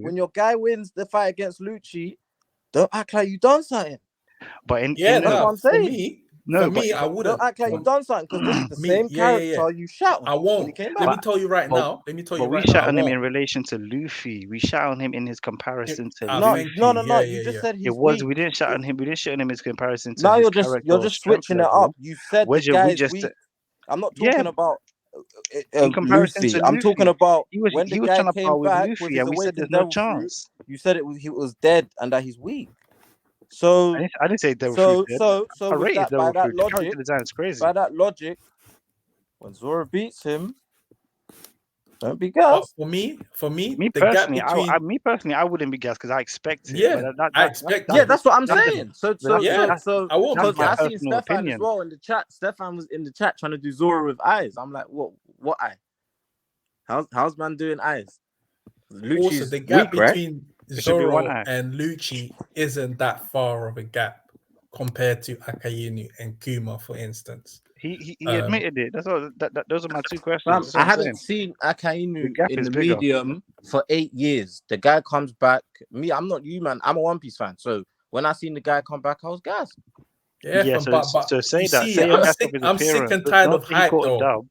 when your guy wins the fight against Lucci, don't act like you done something. But that's what I'm saying. For me, I wouldn't. Don't act like you done something because this is the same character you shout on. I won't. When he came Let back. me tell you right now. we shout on him in relation to Luffy. We shout on him in his comparison to Luffy. No. You just said he's weak. We didn't shout on him. We didn't shout on him in his comparison to. Now his you're just switching it up. You said the guy is weak. I'm not talking about in comparison Luffy. to I'm Luffy. talking about He when the was guy trying to came power with back Luffy, with his and we said awakened there's no devil fruit. chance. You said he was dead and that he's weak. So I didn't say devil fruit. So I with rated that, by devil that fruit. The logic, character design is crazy. by that logic, when Zoro beats him, don't be But gassed. for me, Me the gap personally, between I wouldn't be gassed because I expect it. Yeah, but I expect Yeah, that's what I'm saying. So I won't because be I gassed. seen personal Stefan opinion. as well in the chat. Stefan was in the chat trying to do Zoro with eyes. I'm like, what eye? How's man doing eyes? Lucci's Also, the gap weak, right? between should be one Zoro eye. and Lucci isn't that far of a gap compared to Akainu and Kuma, for instance. He admitted it. That's all. Those are my two questions. That's what I I'm haven't saying. seen Akainu The gap in is the bigger. medium for 8 years. The guy comes back. Me, I'm not you, man. I'm a One Piece fan. So when I seen the guy come back, I was gassed. Yeah, So but say you that. see, Say you're I'm gassed sick. off his I'm sick appearance. and tired Don't of say he hype, caught a though. dub.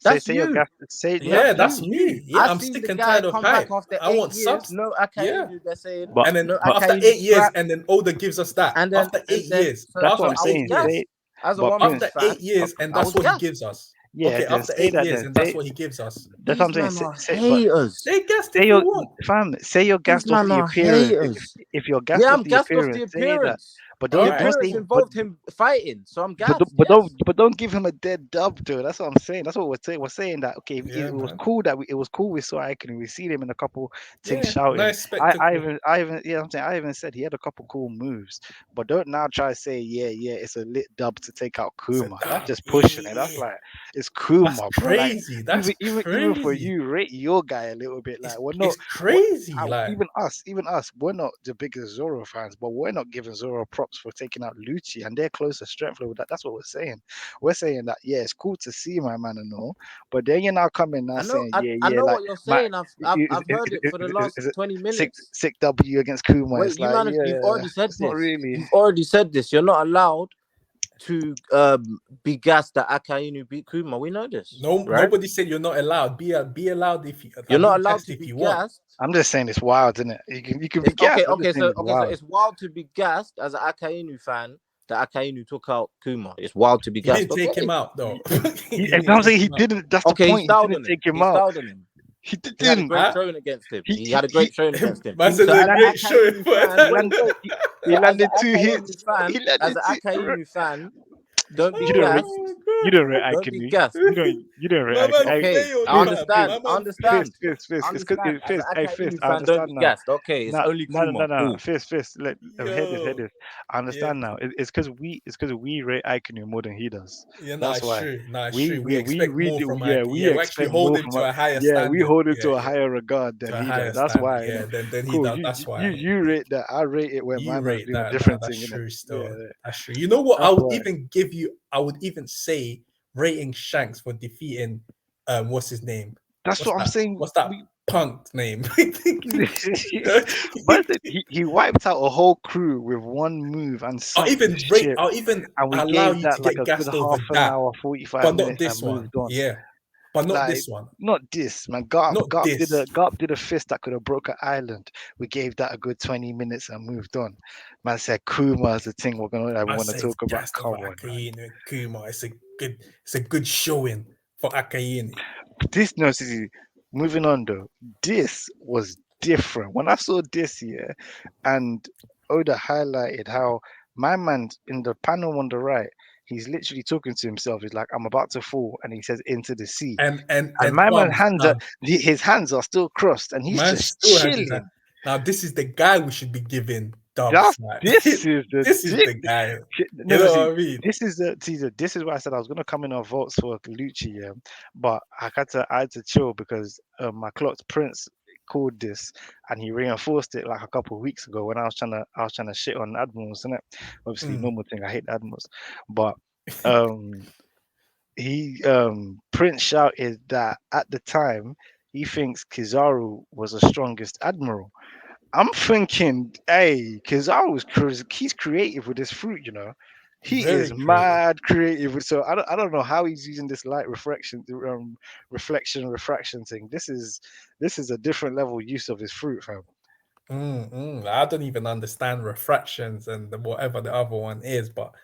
That's Say you're you. gassed. Yeah, that's me. Yeah, I'm seen sick the and guy tired of come hype. back after I 8 want years. subs. No Akainu, they're saying. But And then no after Akainu 8 years, crap. and then Oda gives us that. And then, After 8 years, so that's what I'm I was saying. gassed. As a but One Piece after fan, 8 years, and I that's was what he gassed. gives us. Yeah, Okay, then after say 8 that. years, Then and that's say, what he gives us. that's what I'm These saying. man are Say, haters. They gassed say if you're you want. fam. Say you're These gassed off man the are appearance. haters. If you're gassed Yeah, off I'm the gassed off appearance, the say that. appearance. But All don't The right. don't appearance say involved him fighting, so I'm but gassed. but Yes. don't give him a dead dub, though. That's what I'm saying. That's what we're saying. We're saying that okay, Yeah, it was man. cool that it was cool we saw Icon. We see him in a couple things Yeah, shouting. nice spectacle. I even yeah, I'm saying I even said he had a couple cool moves. But don't now try to say it's a lit dub to take out It's a Kuma. That's dub. just pushing it. That's Yeah. like it's That's Kuma, bro. Like crazy. That's even for crazy. you, rate your guy a little bit. Like we're not It's crazy. Like, even us, we're not the biggest Zoro fans, but we're not giving Zoro props for taking out Lucci, and they're closer strength level. That's what we're saying. We're saying that it's cool to see my man and all, but then you're now coming now I know. saying I know like what you're my saying. I've heard it for the last is it 20 sick minutes. sick W against Kuma? Wait, It's like you've already said it's not this. really. You've already said this. You're not allowed to be gassed that Akainu beat Kuma. We know this. no, right? nobody said you're not allowed. Be allowed if you. You're Be not allowed gassed to if be you want. gassed. I'm just saying it's wild, isn't it? You can be It's, okay, gassed. I'm okay, just saying so it's wild. it's wild to be gassed as an Akainu fan that Akainu took out Kuma. It's wild to be He gassed. didn't take him out though. I'm saying he didn't. That's the Okay, he point. He styled didn't on him. take him He out. styled on him. He He had a didn't. great Huh? showing against him. He- He had a he- great showing against him. Man said So a as an great show Akainu for fan, He landed as an 2 Akainu hits. fan, He landed as an 2. Akainu fan, don't be You don't rate. gassed. You don't rate Don't be Iconu. gassed. You don't rate My man Iconu. Okay, failed, I Fizz, fam. understand. My I man understand. Fizz. I It's because understand. As Fizz. an Hey, Fizz. Akainu I fan, don't understand be now. gassed. Okay, it's only Kuma. No. Cool. Fizz. Hear Yo. this. I understand now. It's because we rate Iconu more than he does. Yeah, That's it's why. true. It's true. We expect We more do. from Yeah, Ike. we Yeah, we actually expect hold more him from. to a higher Yeah, we standard. hold it Yeah, to a yeah. higher regard than To a he higher does. That's standard. why. Yeah, Innit? then he Cool. does. That's why. You rate that. I rate it when You my man's rate doing a that. different That's thing. true Innit? still. Yeah, That's true. You know what? that's why. I would even say rating Shanks for defeating what's his name? That's what I'm saying. What's that punk name? But he wiped out a whole crew with one move and I'll sunk even the rate ship, I'll even and we allow gave you that to like get a good gassed over half an that, hour, 45 but not minutes, this and one. moved on. Yeah. But not Like, this one. not this, man. Not this. Garp did a fist that could have broke an island. We gave that a good 20 minutes and moved on. Man said Kuma's the thing we're gonna I want to said talk about. gassed Come over on, man. Akainu and Kuma. It's a good showing for Akainu. This no, see, moving on though. This was different. When I saw this here, and Oda highlighted how my man in the panel on the right, he's literally talking to himself. He's like, "I'm about to fall," and he says, "Into the sea." And my man his hands are still crossed, and he's man just still has his hand. chilling. Now this is the guy we should be giving dubs. That's Like. this is the This is the guy. No, You know see, what I mean? this is the Caesar. This is why I said I was gonna come in on votes for Lucci, yeah, but I had to chill because my clocked Prince called this and he reinforced it like a couple of weeks ago when I was trying to shit on admirals, innit? Obviously, normal thing. I hate admirals, but he Prince shouted that at the time he thinks Kizaru was the strongest admiral. I'm thinking, hey, Kizaru's he's creative with this fruit, you know. He Very is creative. mad creative. So I don't know how he's using this light refraction thing. This is a different level use of his fruit, fam. I don't even understand refractions and whatever the other one is, but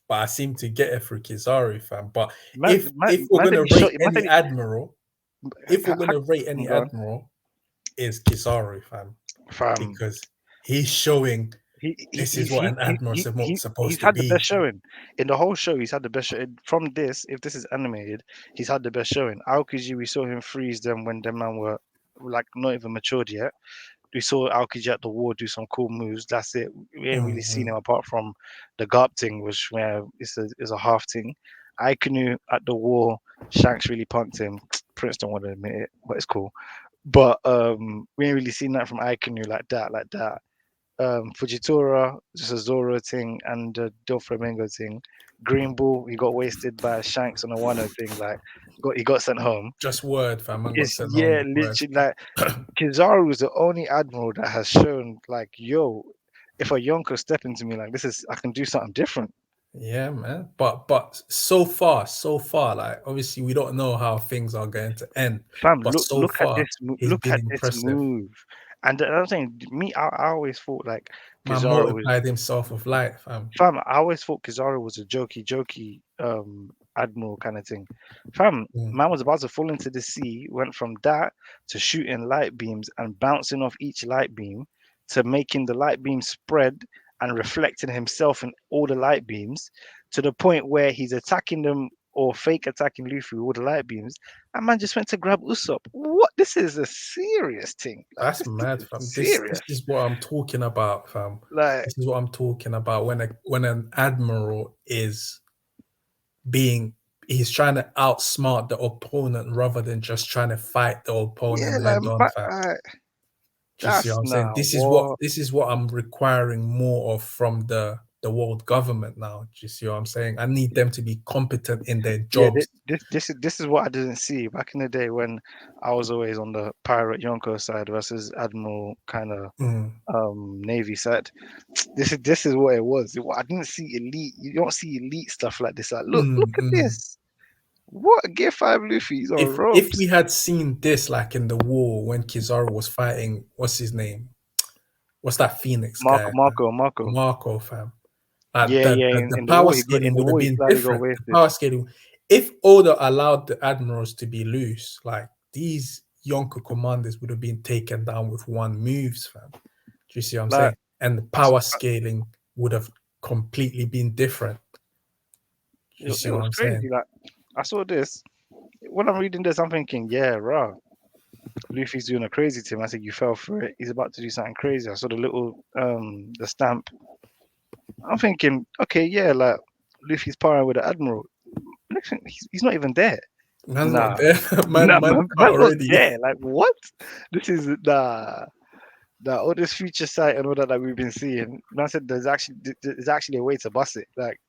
I seem to get it through Kizaru, fam. But if we're gonna rate any admiral, is Kizaru, fam, because he's showing this is what an admiral is supposed to had be. The best showing in the whole show. He's had the best showing from this. If this is animated, he's had the best showing. Aokiji, we saw him freeze them when them man were like not even matured yet. We saw Aokiji at the war do some cool moves. That's it. We ain't really seen him apart from the Garp thing, which it's a half thing. Aikanu at the war, Shanks really punked him. Prince don't want to admit it, but it's cool. But we ain't really seen that from Aikanu like that. Fujitora, just a Zoro thing, and the Doflamingo thing. Green Bull, he got wasted by Shanks on a Wano thing. Like, he got sent home. Just word, fam. Literally, like Kizaru was the only admiral that has shown, like, yo, if a Yonko step into me like this, I can do something different. Yeah, man. But so far, like obviously we don't know how things are going to end. Fam, but look at this move. And I'm saying, I always thought like Kizaru multiplied himself with light, fam. I always thought Kizaru was a jokey admiral kind of thing. Fam, man was about to fall into the sea, went from that to shooting light beams and bouncing off each light beam to making the light beam spread and reflecting himself in all the light beams to the point where he's attacking them or fake attacking Luffy with all the light beams. And man just went to grab Usopp. What? This is a serious thing. Like, That's this mad, is fam. This serious. is what I'm talking about, fam. Like, This is what I'm talking about when an admiral is he's trying to outsmart the opponent rather than just trying to fight the opponent yeah, like, head on, but, fam. Do you see that's what I'm saying? now This is what I'm requiring more of from the world government now. Do you see what I'm saying? I need them to be competent in their Yeah, jobs. this is what I didn't see back in the day when I was always on the pirate Yonko side versus Admiral kind of Mm, Navy side. This is what it was. I didn't see elite. You don't see elite stuff like this. Like, look at mm. this. What Gear 5 Luffy's on If we ropes? had seen this like in the war when Kizaru was fighting, what's his name? What's that Phoenix guy? Marco. Marco, fam. Yeah, yeah. The In the power war, scaling in the would have war, he been slightly got different. The wasted. power scaling, if Oda allowed the admirals to be loose, like these Yonko commanders would have been taken down with one moves, fam. Do you see what I'm Like, saying? And the power scaling would have completely been different. Do you see it what was I'm crazy. saying? Like, I saw this. When I'm reading this, I'm thinking, yeah, rah. Luffy's doing a crazy to him. I said, you fell for it. He's about to do something crazy. I saw the little the stamp. I'm thinking, okay, yeah, like Luffy's powering with the Admiral. Next thing, he's not even there. Man's Nah, not there. nah, man man, can't not already. there. Like, what? This is all this future sight and all that we've been seeing. And I said there's actually a way to bust it. Like,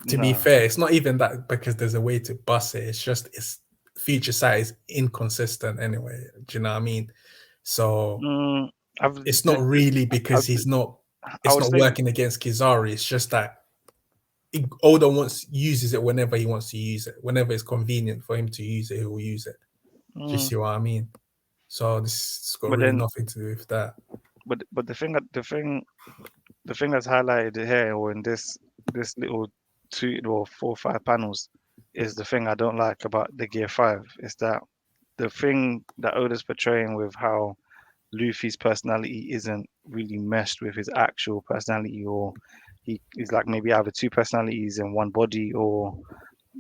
To be nah. fair, it's not even that because there's a way to bust it. It's just its future sight is inconsistent anyway. Do you know what I mean? So it's not really because I it's not was saying, working against Kizaru. It's just that Oda uses it whenever he wants to use it. Whenever it's convenient for him to use it, he will use it. Do you see what I mean? So this has got really nothing to do with that. but the thing that's highlighted here or in this little 2 or 4 or 5 panels is the thing I don't like about the Gear 5 is that the thing that Oda's portraying with how Luffy's personality isn't really meshed with his actual personality, or he's like maybe either 2 personalities in one body, or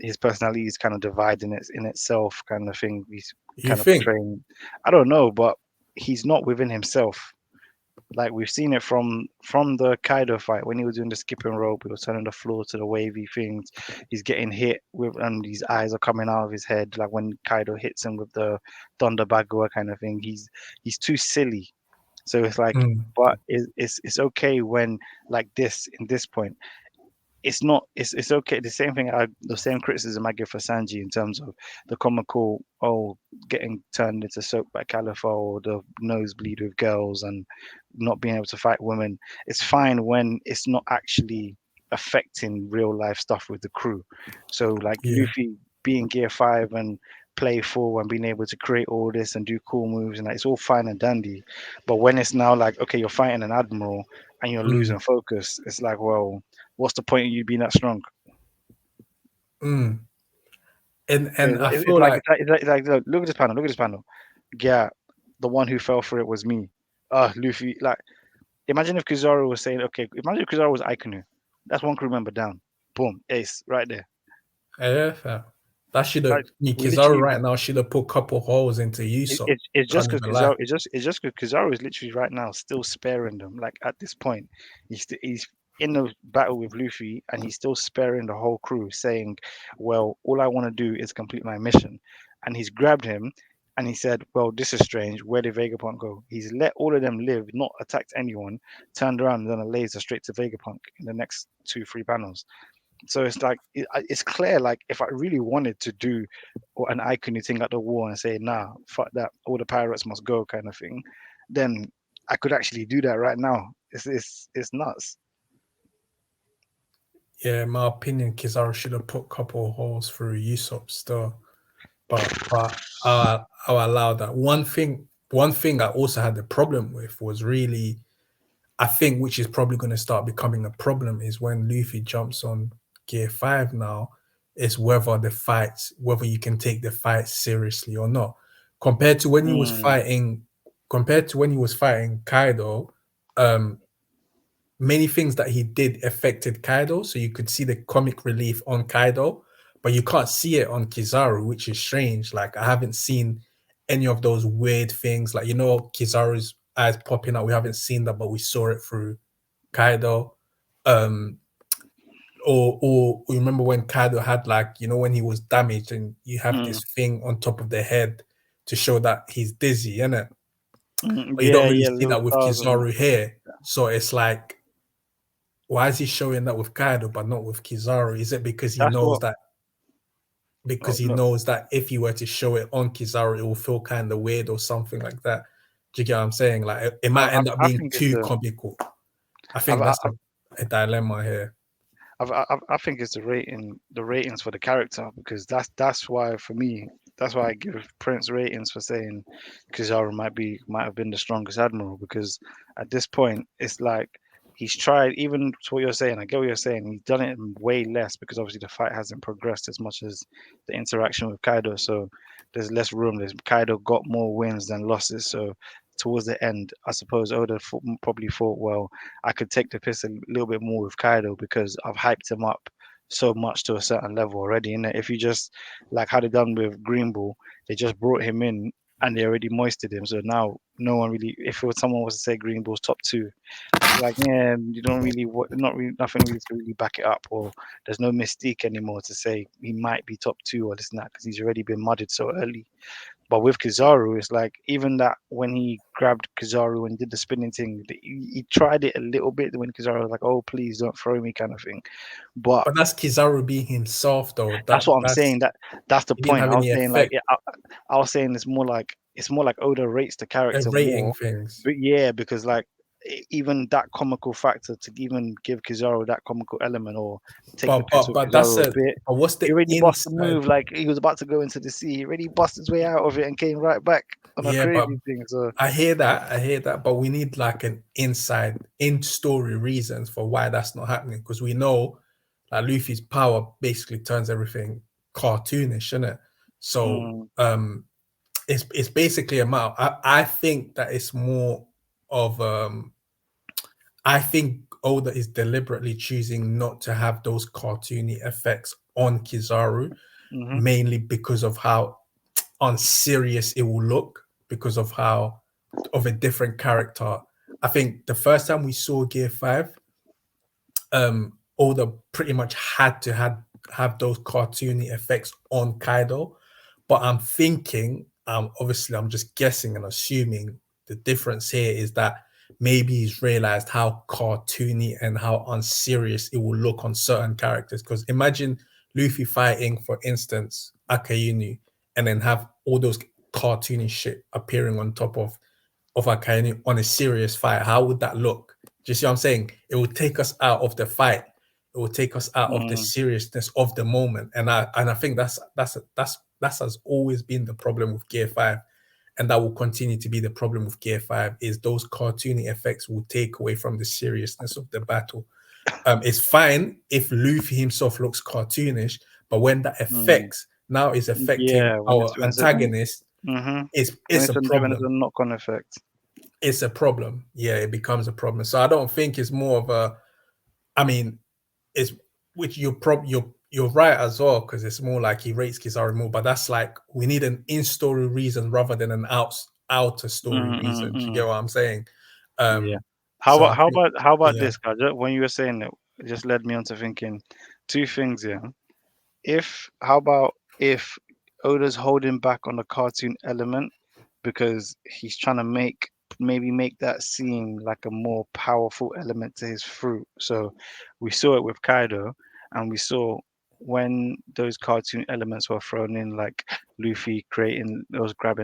his personality is kind of dividing it in itself, kind of thing. He's You kind of think? portraying. I don't know, but he's not within himself. Like we've seen it from the Kaido fight when he was doing the skipping rope, he was turning the floor to the wavy things. He's getting hit with, and his eyes are coming out of his head. Like when Kaido hits him with the Thunder Bagua kind of thing. He's too silly. So it's like, but it's okay when like this in this point. It's not. It's okay. The same criticism I give for Sanji in terms of the comical, getting turned into soap by Califa, or the nosebleed with girls and not being able to fight women. It's fine when it's not actually affecting real life stuff with the crew. So like Luffy being Gear 5 and playful and being able to create all this and do cool moves, and like, it's all fine and dandy. But when it's now like, okay, you're fighting an admiral and you're losing focus, it's like, well, what's the point of you being that strong? And I It's feel like look at this panel. Look at this panel. Yeah, the one who fell for it was me. Luffy. Like, imagine if Kizaru was saying, okay, imagine if Kizaru was Akainu. That's one crew member down. Boom, ace right there. Yeah, that should have. Like, Kizaru right now should have put a couple holes into Usopp. It's just Can't because even lie. Kizaru. It's just because Kizaru is literally right now still sparing them. Like at this point, he's in the battle with Luffy, and he's still sparing the whole crew, saying, "Well, all I want to do is complete my mission." And he's grabbed him, and he said, "Well, this is strange. Where did Vegapunk go?" He's let all of them live, not attacked anyone, turned around and done a laser straight to Vegapunk in the next 2-3 panels. So it's like it's clear. Like if I really wanted to do an iconic thing at the war and say, "Nah, fuck that, all the pirates must go," kind of thing, then I could actually do that right now. It's nuts. Yeah, in my opinion, Kizaru should have put a couple of holes through Usopp still. But I'll allow that. One thing I also had the problem with was really, I think, which is probably going to start becoming a problem, is when Luffy jumps on Gear 5 now, is whether you can take the fight seriously or not. Compared to when he was fighting Kaido, many things that he did affected Kaido, so you could see the comic relief on Kaido, but you can't see it on Kizaru, which is strange. Like I haven't seen any of those weird things, like Kizaru's eyes popping out. We haven't seen that, but we saw it through Kaido. Or you remember when Kaido had, like, when he was damaged and you have this thing on top of the head to show that he's dizzy, innit? But you don't really see that with Kizaru here. So it's like, why is he showing that with Kaido but not with Kizaru? Is it because he knows that? Because he knows that if he were to show it on Kizaru, it will feel kind of weird or something like that. Do you get what I'm saying? Like it might end up being too comical. I think that's a dilemma here. I think it's the ratings for the character, because that's why for me, that's why I give Prince ratings for saying Kizaru might have been the strongest admiral, because at this point it's like he's tried, even to what you're saying, I get what you're saying, he's done it in way less because obviously the fight hasn't progressed as much as the interaction with Kaido, so there's less room. Kaido got more wins than losses, so towards the end, I suppose Oda probably thought, well, I could take the piss a little bit more with Kaido because I've hyped him up so much to a certain level already. And if you just, like how they done with Green Bull, they just brought him in and they already moisted him. So now no one really, if someone was to say Green Bull's top 2, like, yeah, you don't really, nothing really to really back it up, or there's no mystique anymore to say he might be top 2 or this and that, because he's already been mudded so early. But with Kizaru, it's like, even that when he grabbed Kizaru and did the spinning thing, he tried it a little bit when Kizaru was like, "Oh, please don't throw me," kind of thing. But that's Kizaru being himself, though. That's what I'm saying. That's the point. I was saying effect. I was saying it's more like Oda rates the character more. Things. But yeah, because like even that comical factor, to even give Kizaru that comical element or take the piss with Kizaru a bit. But what's the he already bust the move, like he was about to go into the sea. He already bust his way out of it and came right back on a crazy thing. So I hear that, but we need like an in-story reasons for why that's not happening, because we know that Luffy's power basically turns everything cartoonish, isn't it? So it's basically a matter. I think that it's more of I think Oda is deliberately choosing not to have those cartoony effects on Kizaru, mainly because of how unserious it will look, because of how of a different character. I think the first time we saw Gear 5, Oda pretty much had to have those cartoony effects on Kaido. But I'm thinking, obviously I'm just guessing and assuming the difference here is that maybe he's realized how cartoony and how unserious it will look on certain characters. Because imagine Luffy fighting, for instance, Akainu, and then have all those cartoony shit appearing on top of Akainu on a serious fight. How would that look? Do you see what I'm saying? It will take us out of the fight. It will take us out of the seriousness of the moment. And I think that's has always been the problem with Gear 5. And that will continue to be the problem with Gear 5, is those cartoony effects will take away from the seriousness of the battle. It's fine if Luffy himself looks cartoonish, but when that effects now is affecting our antagonist, it's a problem. It's a knock-on effect. It's a problem. Yeah, it becomes a problem. So I don't think it's more of a, I mean, it's which you're right as well, because it's more like he rates Kizaru more, but that's like, we need an in-story reason rather than an outer story reason. Do you get what I'm saying? Yeah. How about this, guys? When you were saying it just led me on to thinking two things here. How about if Oda's holding back on the cartoon element because he's trying to maybe make that seem like a more powerful element to his fruit. So we saw it with Kaido, and we saw when those cartoon elements were thrown in, like Luffy grabbing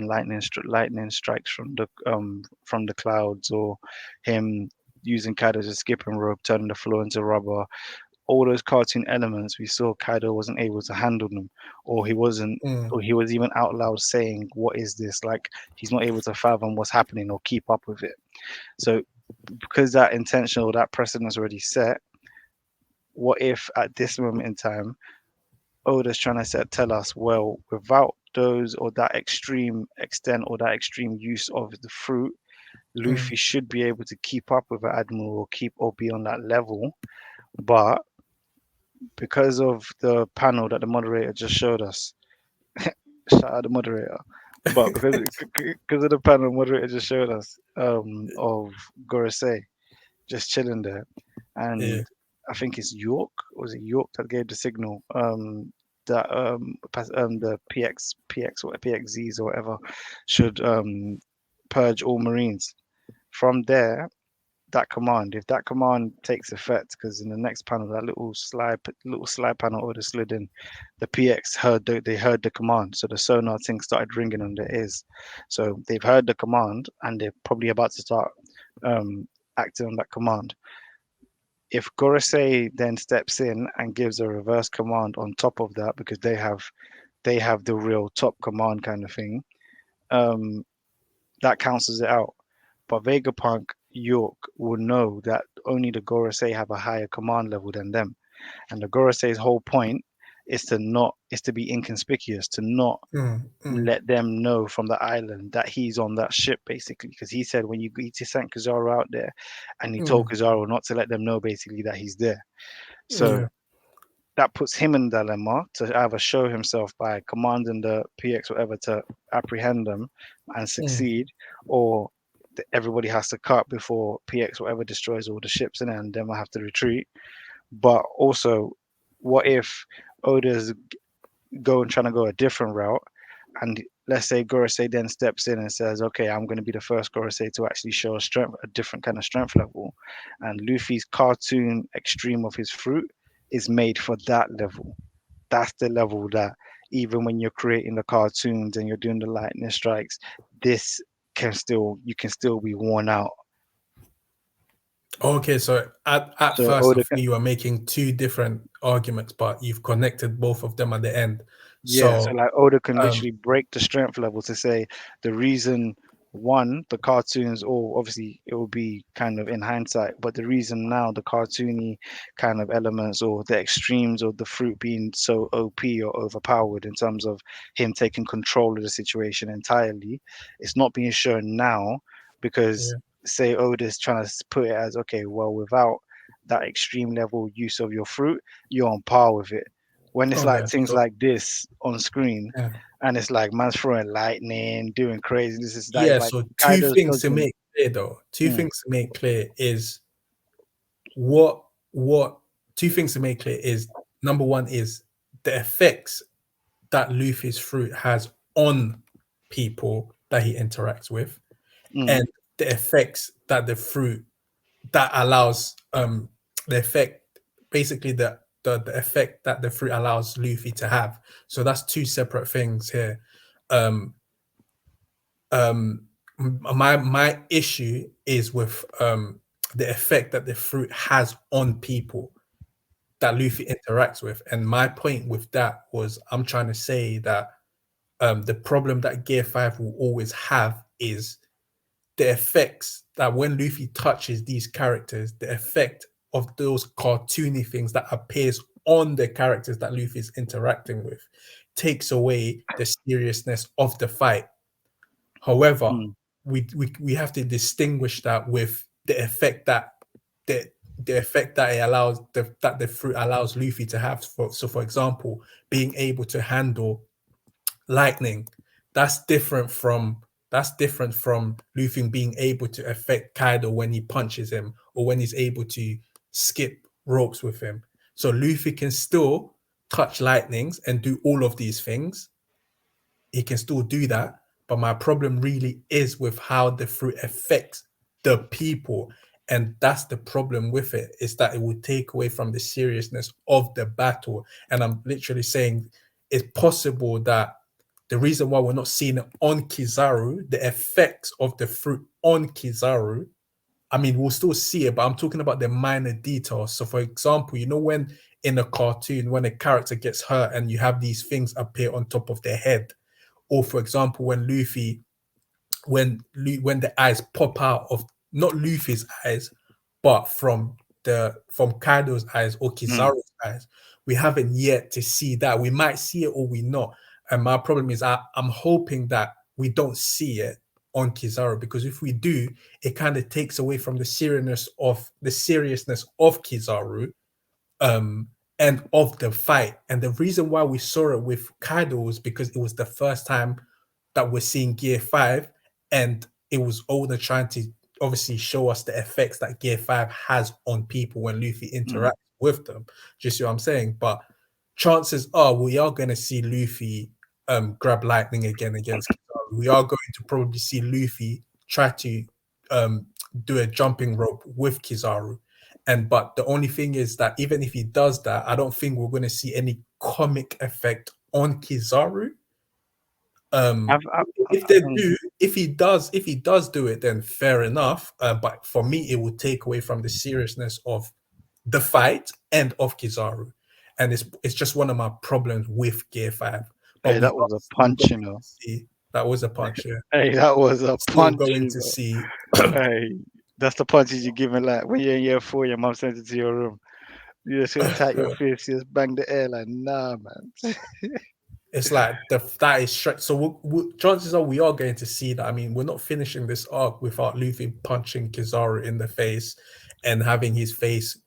lightning strikes from the clouds, or him using Kaido as a skipping rope, turning the floor into rubber. All those cartoon elements, we saw Kaido wasn't able to handle them, or he wasn't, or he was even out loud saying, "What is this?" Like he's not able to fathom what's happening or keep up with it. So because that intention or that precedent's already set, what if at this moment in time, Oda's trying to tell us, well, without those or that extreme extent or that extreme use of the fruit, Luffy should be able to keep up with an Admiral or be on that level, but because of the panel that the moderator just showed us, shout out the moderator. But because of the panel moderator just showed us of Gorosei just chilling there, and Yeah. I think it's York, was it York that gave the signal that the PX or PXZs or whatever should purge all Marines. From there, that command, if that command takes effect, because in the next panel, that little slide panel Oda slid in, the PX they heard the command, so the sonar thing started ringing on their ears. So they've heard the command, and they're probably about to start acting on that command. If Gorosei then steps in and gives a reverse command on top of that, because they have the real top command kind of thing, that cancels it out. But Vegapunk York will know that only the Gorosei have a higher command level than them, and the Gorosei's whole point is to be inconspicuous, to not let them know from the island that he's on that ship, basically, because he said when he sent Kizaru out there, and he told Kizaru not to let them know basically that he's there. So that puts him in the dilemma to either show himself by commanding the PX whatever to apprehend them and succeed, or everybody has to cut before PX whatever destroys all the ships in it, and then we'll have to retreat. But also, what if Oda's trying to go a different route, and let's say Gorosei then steps in and says, okay, I'm going to be the first Gorosei to actually show a different kind of strength level, and Luffy's cartoon extreme of his fruit is made for that level. That's the level that even when you're creating the cartoons and you're doing the lightning strikes, you can still be worn out. Okay, so at So first Oda I think you were making two different arguments, but you've connected both of them at the end. Yeah, so like Oda can um, literally break the strength level to say the reason the cartoons, or obviously it will be kind of in hindsight, but the reason now the cartoony kind of elements or the extremes of the fruit being so OP or overpowered in terms of him taking control of the situation entirely, it's not being shown now because say Oda's trying to put it as, okay, well, without that extreme level use of your fruit, you're on par with it. When it's like things like this on screen, and it's like man's throwing lightning, doing crazy. This is that. It's like so two Kaido's things to dodging. make clear though. Two things to make clear is two things to make clear is number one is the effects that Luffy's fruit has on people that he interacts with, and the effects that the fruit that allows the effect, basically the effect that the fruit allows Luffy to have. So that's two separate things here. My issue is with the effect that the fruit has on people that Luffy interacts with, and my point with that was I'm trying to say that the problem that Gear 5 will always have is the effects that when Luffy touches these characters, the effect of those cartoony things that appears on the characters that Luffy is interacting with takes away the seriousness of the fight. However, we have to distinguish that with the effect that the effect that it allows that the fruit allows Luffy to have. So, for example, being able to handle lightning, that's different from Luffy being able to affect Kaido when he punches him or when he's able to skip ropes with him. So Luffy can still touch lightnings and do all of these things. He can still do that. But my problem really is with how the fruit affects the people. And that's the problem with it, is that it will take away from the seriousness of the battle. And I'm literally saying it's possible that the reason why we're not seeing it on Kizaru, the effects of the fruit on Kizaru, I mean, we'll still see it, but I'm talking about the minor details. So, for example, you know, when in a cartoon, when a character gets hurt and you have these things appear on top of their head, or for example, when Luffy, when the eyes pop out of not Luffy's eyes, but from Kaido's eyes or Kizaru's eyes, we haven't yet to see that. We might see it or we not. And my problem is I'm hoping that we don't see it on Kizaru, because if we do, it kind of takes away from the seriousness of Kizaru, and of the fight. And the reason why we saw it with Kaido was because it was the first time that we're seeing Gear 5, and it was Oda trying to obviously show us the effects that Gear 5 has on people when Luffy interacts with them. Do you see what I'm saying? But chances are we are going to see Luffy grab lightning again against Kizaru. We are going to probably see Luffy try to do a jumping rope with Kizaru. But the only thing is that even if he does that, I don't think we're going to see any comic effect on Kizaru. If he does do it, then fair enough. But for me, it would take away from the seriousness of the fight and of Kizaru, and it's just one of my problems with Gear 5. But Hey, that was a punch, you know. That was a punch, yeah. Hey, that was a Still punch. going to see. Hey, that's the punches you're giving, like when you're in year 4, your mom sends it to your room. You just gonna tap your fist, you just bang the air, like, nah, man. It's like that is straight. So chances are we are going to see that. I mean, we're not finishing this arc without Luffy punching Kizaru in the face and having his face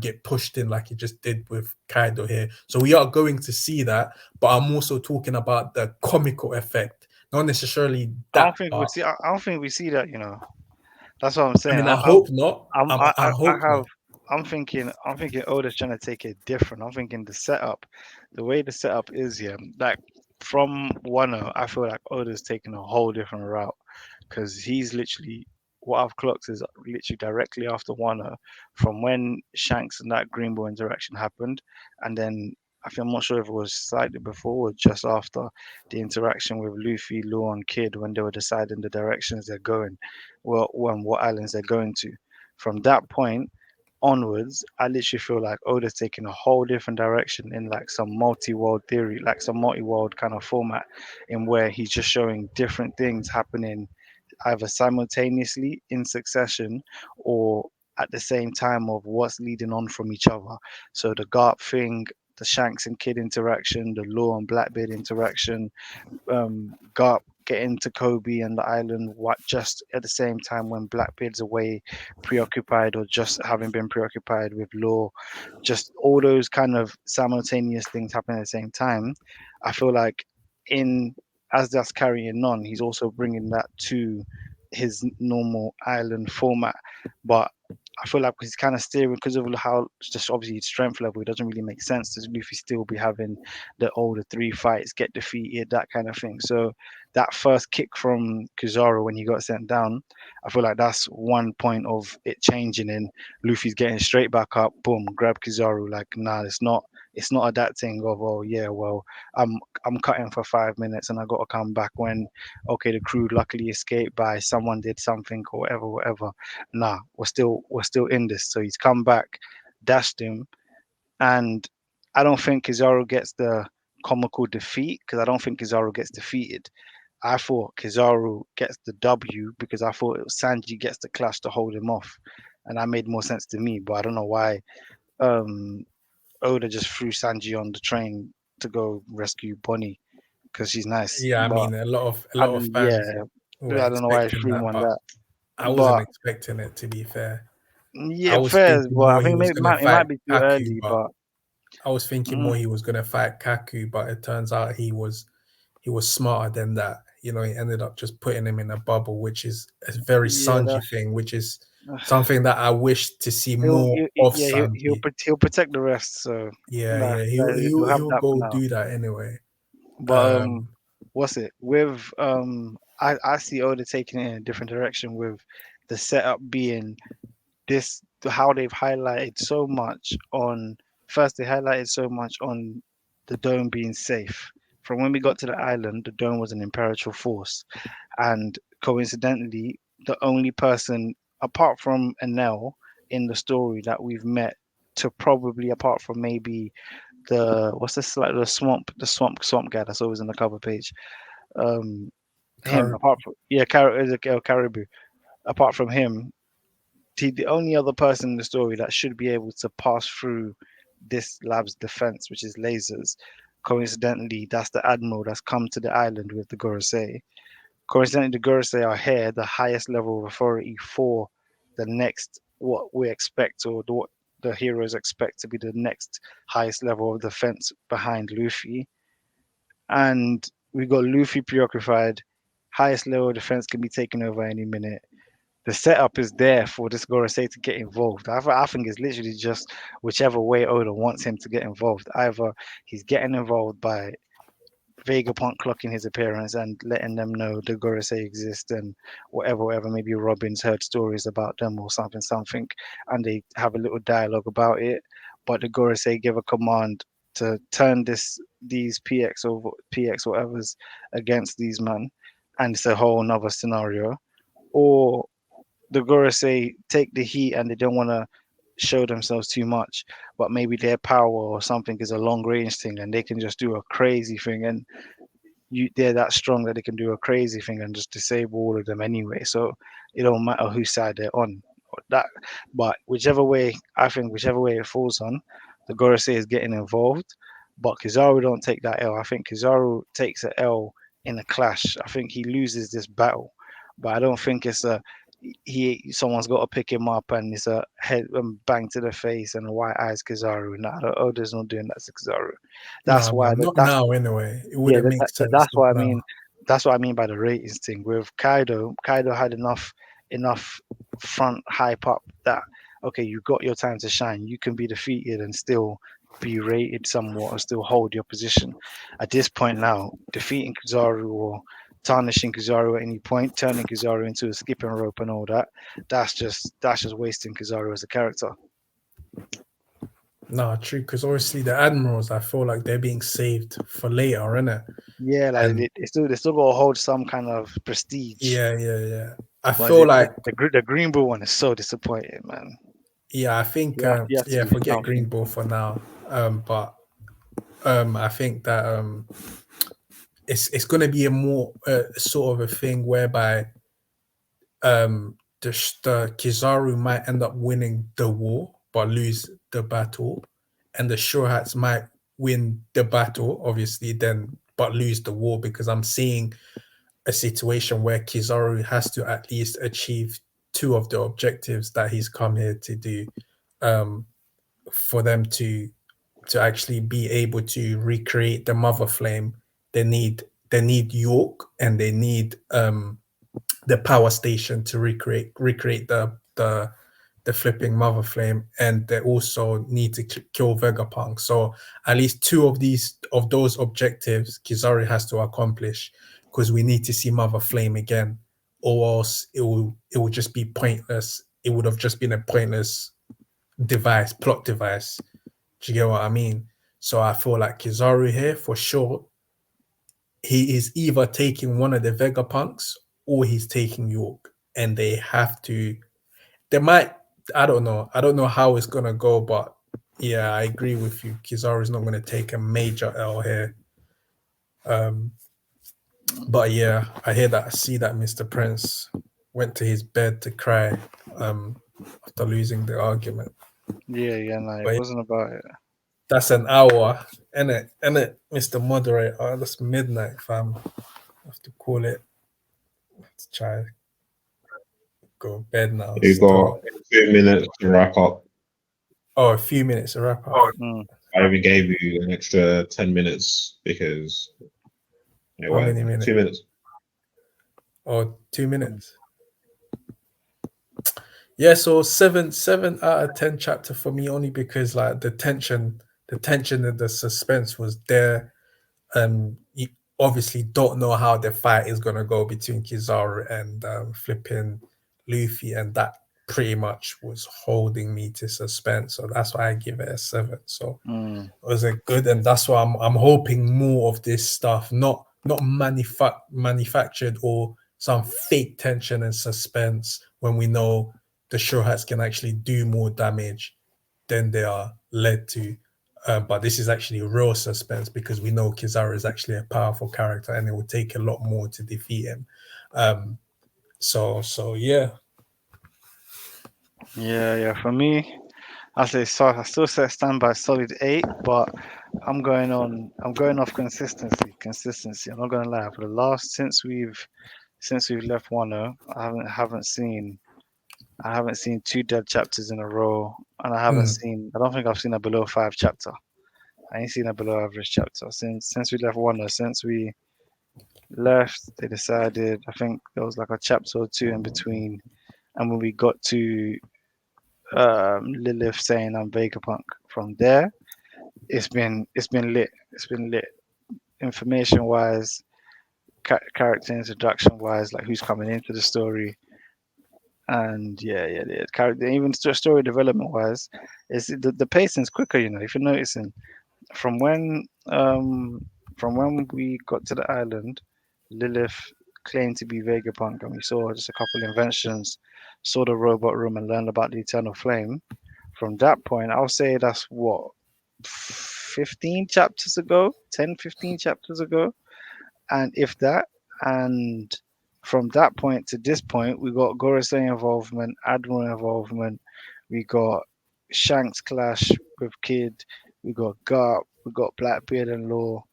get pushed in like he just did with Kaido here. So we are going to see that, but I'm also talking about the comical effect, not necessarily that. I don't think we see. I don't think we see that. You know, that's what I'm saying. I mean, I hope not. I hope have. not. I'm thinking Oda's trying to take it different. I'm thinking the way the setup is here, like from Wano, I feel like Oda's taking a whole different route because he's literally what I've clocked is literally directly after Wano, from when Shanks and that Green Boy interaction happened, and then I'm not sure if it was slightly before or just after the interaction with Luffy, Law, and Kid when they were deciding the directions they're going, what islands they're going to. From that point onwards, I literally feel like Oda's taking a whole different direction in like some multi-world theory, like some multi-world kind of format, in where he's just showing different things happening either simultaneously in succession or at the same time of what's leading on from each other. So the Garp thing, the Shanks and Kid interaction, the Law and Blackbeard interaction, Garp getting to Kobe and the island just at the same time when Blackbeard's away preoccupied or just having been preoccupied with Law, just all those kind of simultaneous things happening at the same time. I feel like as that's carrying on, he's also bringing that to his normal island format, but I feel like he's kind of steering because of how just obviously his strength level. It doesn't really make sense to Luffy still be having the 3 fights, get defeated, that kind of thing. So that first kick from Kizaru when he got sent down, I feel like that's one point of it changing and Luffy's getting straight back up, boom, grab Kizaru. Like, nah, it's not a that thing of, oh yeah, well, I'm cutting for 5 minutes and I got to come back when, okay, the crew luckily escaped by someone did something or whatever. Nah, we're still in this. So he's come back, dashed him, and I don't think Kizaru gets the comical defeat because I don't think Kizaru gets defeated. I thought Kizaru gets the W because I thought Sanji gets the clash to hold him off, and that made more sense to me. But I don't know why Oda just threw Sanji on the train to go rescue Bonnie because she's nice. Yeah, I but mean, a lot of yeah, fans were I don't know why he expecting threw him that, on but that. I wasn't But expecting it, to be fair. I yeah, was fair. thinking But I more he think was maybe going to it might fight be too Kaku, early. but But I was thinking more he was going to fight Kaku, but it turns out he was smarter than that. You know, he ended up just putting him in a bubble, which is a very yeah, Sanji thing, which is something that I wish to see more of Sanji. he'll protect the rest. So Yeah, he'll have he'll that for go now. do that anyway. But what's it with I see Oda taking it in a different direction with the setup being this, how they've highlighted so much on first they highlighted so much on the dome being safe. From when we got to the island, the dome was an imperial force, and coincidentally, the only person apart from Enel in the story that we've met to probably apart from maybe the swamp guy that's always on the cover page. Him apart from Caribou. Apart from him, the only other person in the story that should be able to pass through this lab's defense, which is lasers. Coincidentally, that's the Admiral that's come to the island with the Gorosei. coincidentally, the Gorosei are here, the highest level of authority for the next what we expect or what the heroes expect to be the next highest level of defense behind Luffy. And we got Luffy preoccupied. Highest level of defense can be taken over any minute. The setup is there for this Gorosei to get involved. I think it's literally just whichever way Oda wants him to get involved. Either he's getting involved by Vegapunk clocking his appearance and letting them know the Gorosei exist and whatever. Maybe Robin's heard stories about them or something, and they have a little dialogue about it. But the Gorosei give a command to turn these PX whatever's against these men, and it's a whole nother scenario. Or the Gorosei take the heat and they don't want to show themselves too much, but maybe their power or something is a long range thing and they can just do a crazy thing, and they're that strong that they can do a crazy thing and just disable all of them anyway. So it don't matter whose side they're on. That, but whichever way it falls on, the Gorosei is getting involved. But Kizaru don't take that L. I think Kizaru takes an L in a clash. I think he loses this battle, but I don't think it's someone's got to pick him up and it's a head bang to the face and white eyes Kizaru. Nah, Oda's not doing that to Kizaru. That's why. Not now anyway. It Yeah, wouldn't make sense. that's what I now. mean. That's what I mean by the ratings thing. With Kaido had enough front hype up that okay, you got your time to shine. You can be defeated and still be rated somewhat and still hold your position. At this point now, defeating Kizaru or tarnishing Kizaru at any point, turning Kizaru into a skipping rope and all that, that's just wasting Kizaru as a character. No, true, because obviously the admirals, I feel like they're being saved for later, innit? Yeah, like And- they still got to hold some kind of prestige. Yeah. I But feel like the Green Bull one is so disappointing, man. I think You have to do forget something. Green Bull for now. But I think that it's gonna be a more sort of a thing whereby the Kizaru might end up winning the war but lose the battle, and the Straw Hats might win the battle, obviously, then but lose the war, because I'm seeing a situation where Kizaru has to at least achieve two of the objectives that he's come here to do, for them to actually be able to recreate the Mother Flame. They need York, and they need the power station to recreate the flipping Mother Flame, and they also need to kill Vegapunk. So at least two of those objectives Kizaru has to accomplish, because we need to see Mother Flame again, or else it will just be pointless. It would have just been a pointless plot device. Do you get what I mean? So I feel like Kizaru here, for sure, he is either taking one of the Vegapunks or he's taking York, and they have to. They might. I don't know how it's gonna go, but yeah, I agree with you. Kizaru is not gonna take a major L here. But yeah, I see that Mr. Prince went to his bed to cry after losing the argument. Yeah, no, it wasn't about it. That's an hour, innit, Mr. Moderator. That's midnight, fam. I have to call it. Let's try go to bed now. You got 2 minutes to wrap up. Oh, a few minutes to wrap up. I even gave you an extra 10 minutes because How many minutes? 2 minutes. Oh, 2 minutes. Yeah, so 7 out of 10 chapter for me, only because like the tension and the suspense was there. You obviously don't know how the fight is gonna go between Kizaru and flipping Luffy, and that pretty much was holding me to suspense. So that's why I give it a 7. So it was a good, and that's why I'm hoping more of this stuff, not manufactured or some fake tension and suspense, when we know the Straw Hats can actually do more damage than they are led to. But this is actually real suspense, because we know Kizaru is actually a powerful character, and it will take a lot more to defeat him. So yeah. Yeah. For me, I still stand by solid 8, but I'm going off consistency. I'm not gonna lie. since we've left Wano, I haven't seen 2 dead chapters in a row, and I don't think I've seen a below 5 chapter. I ain't seen a below average chapter since we left Wano. Since we left, they decided. I think there was like a chapter or 2 in between, and when we got to Lilith saying I'm Vegapunk, from there it's been lit. It's been lit. Information wise, character introduction wise, like who's coming into the story, and yeah. Character, even story development wise, is the pacing's quicker. If you're noticing, from when um from when we got to the island, Lilith claimed to be Vegapunk, and we saw just a couple inventions, saw the robot room, and learned about the Eternal Flame. From that point, I'll say that's what 15 chapters ago, 10, 15 chapters ago, and if that. And from that point to this point, we got Gorosei involvement, Admiral involvement, we got Shanks clash with Kid, we got Garp, we got Blackbeard and Law.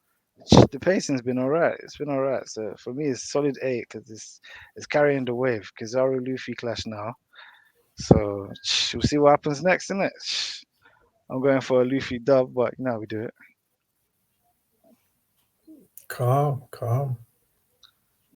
The pacing's been alright. It's been alright. So for me, it's solid 8 because it's carrying the wave. Kizaru Luffy clash now. So we'll see what happens next, innit? I'm going for a Luffy dub, but we do it. Calm.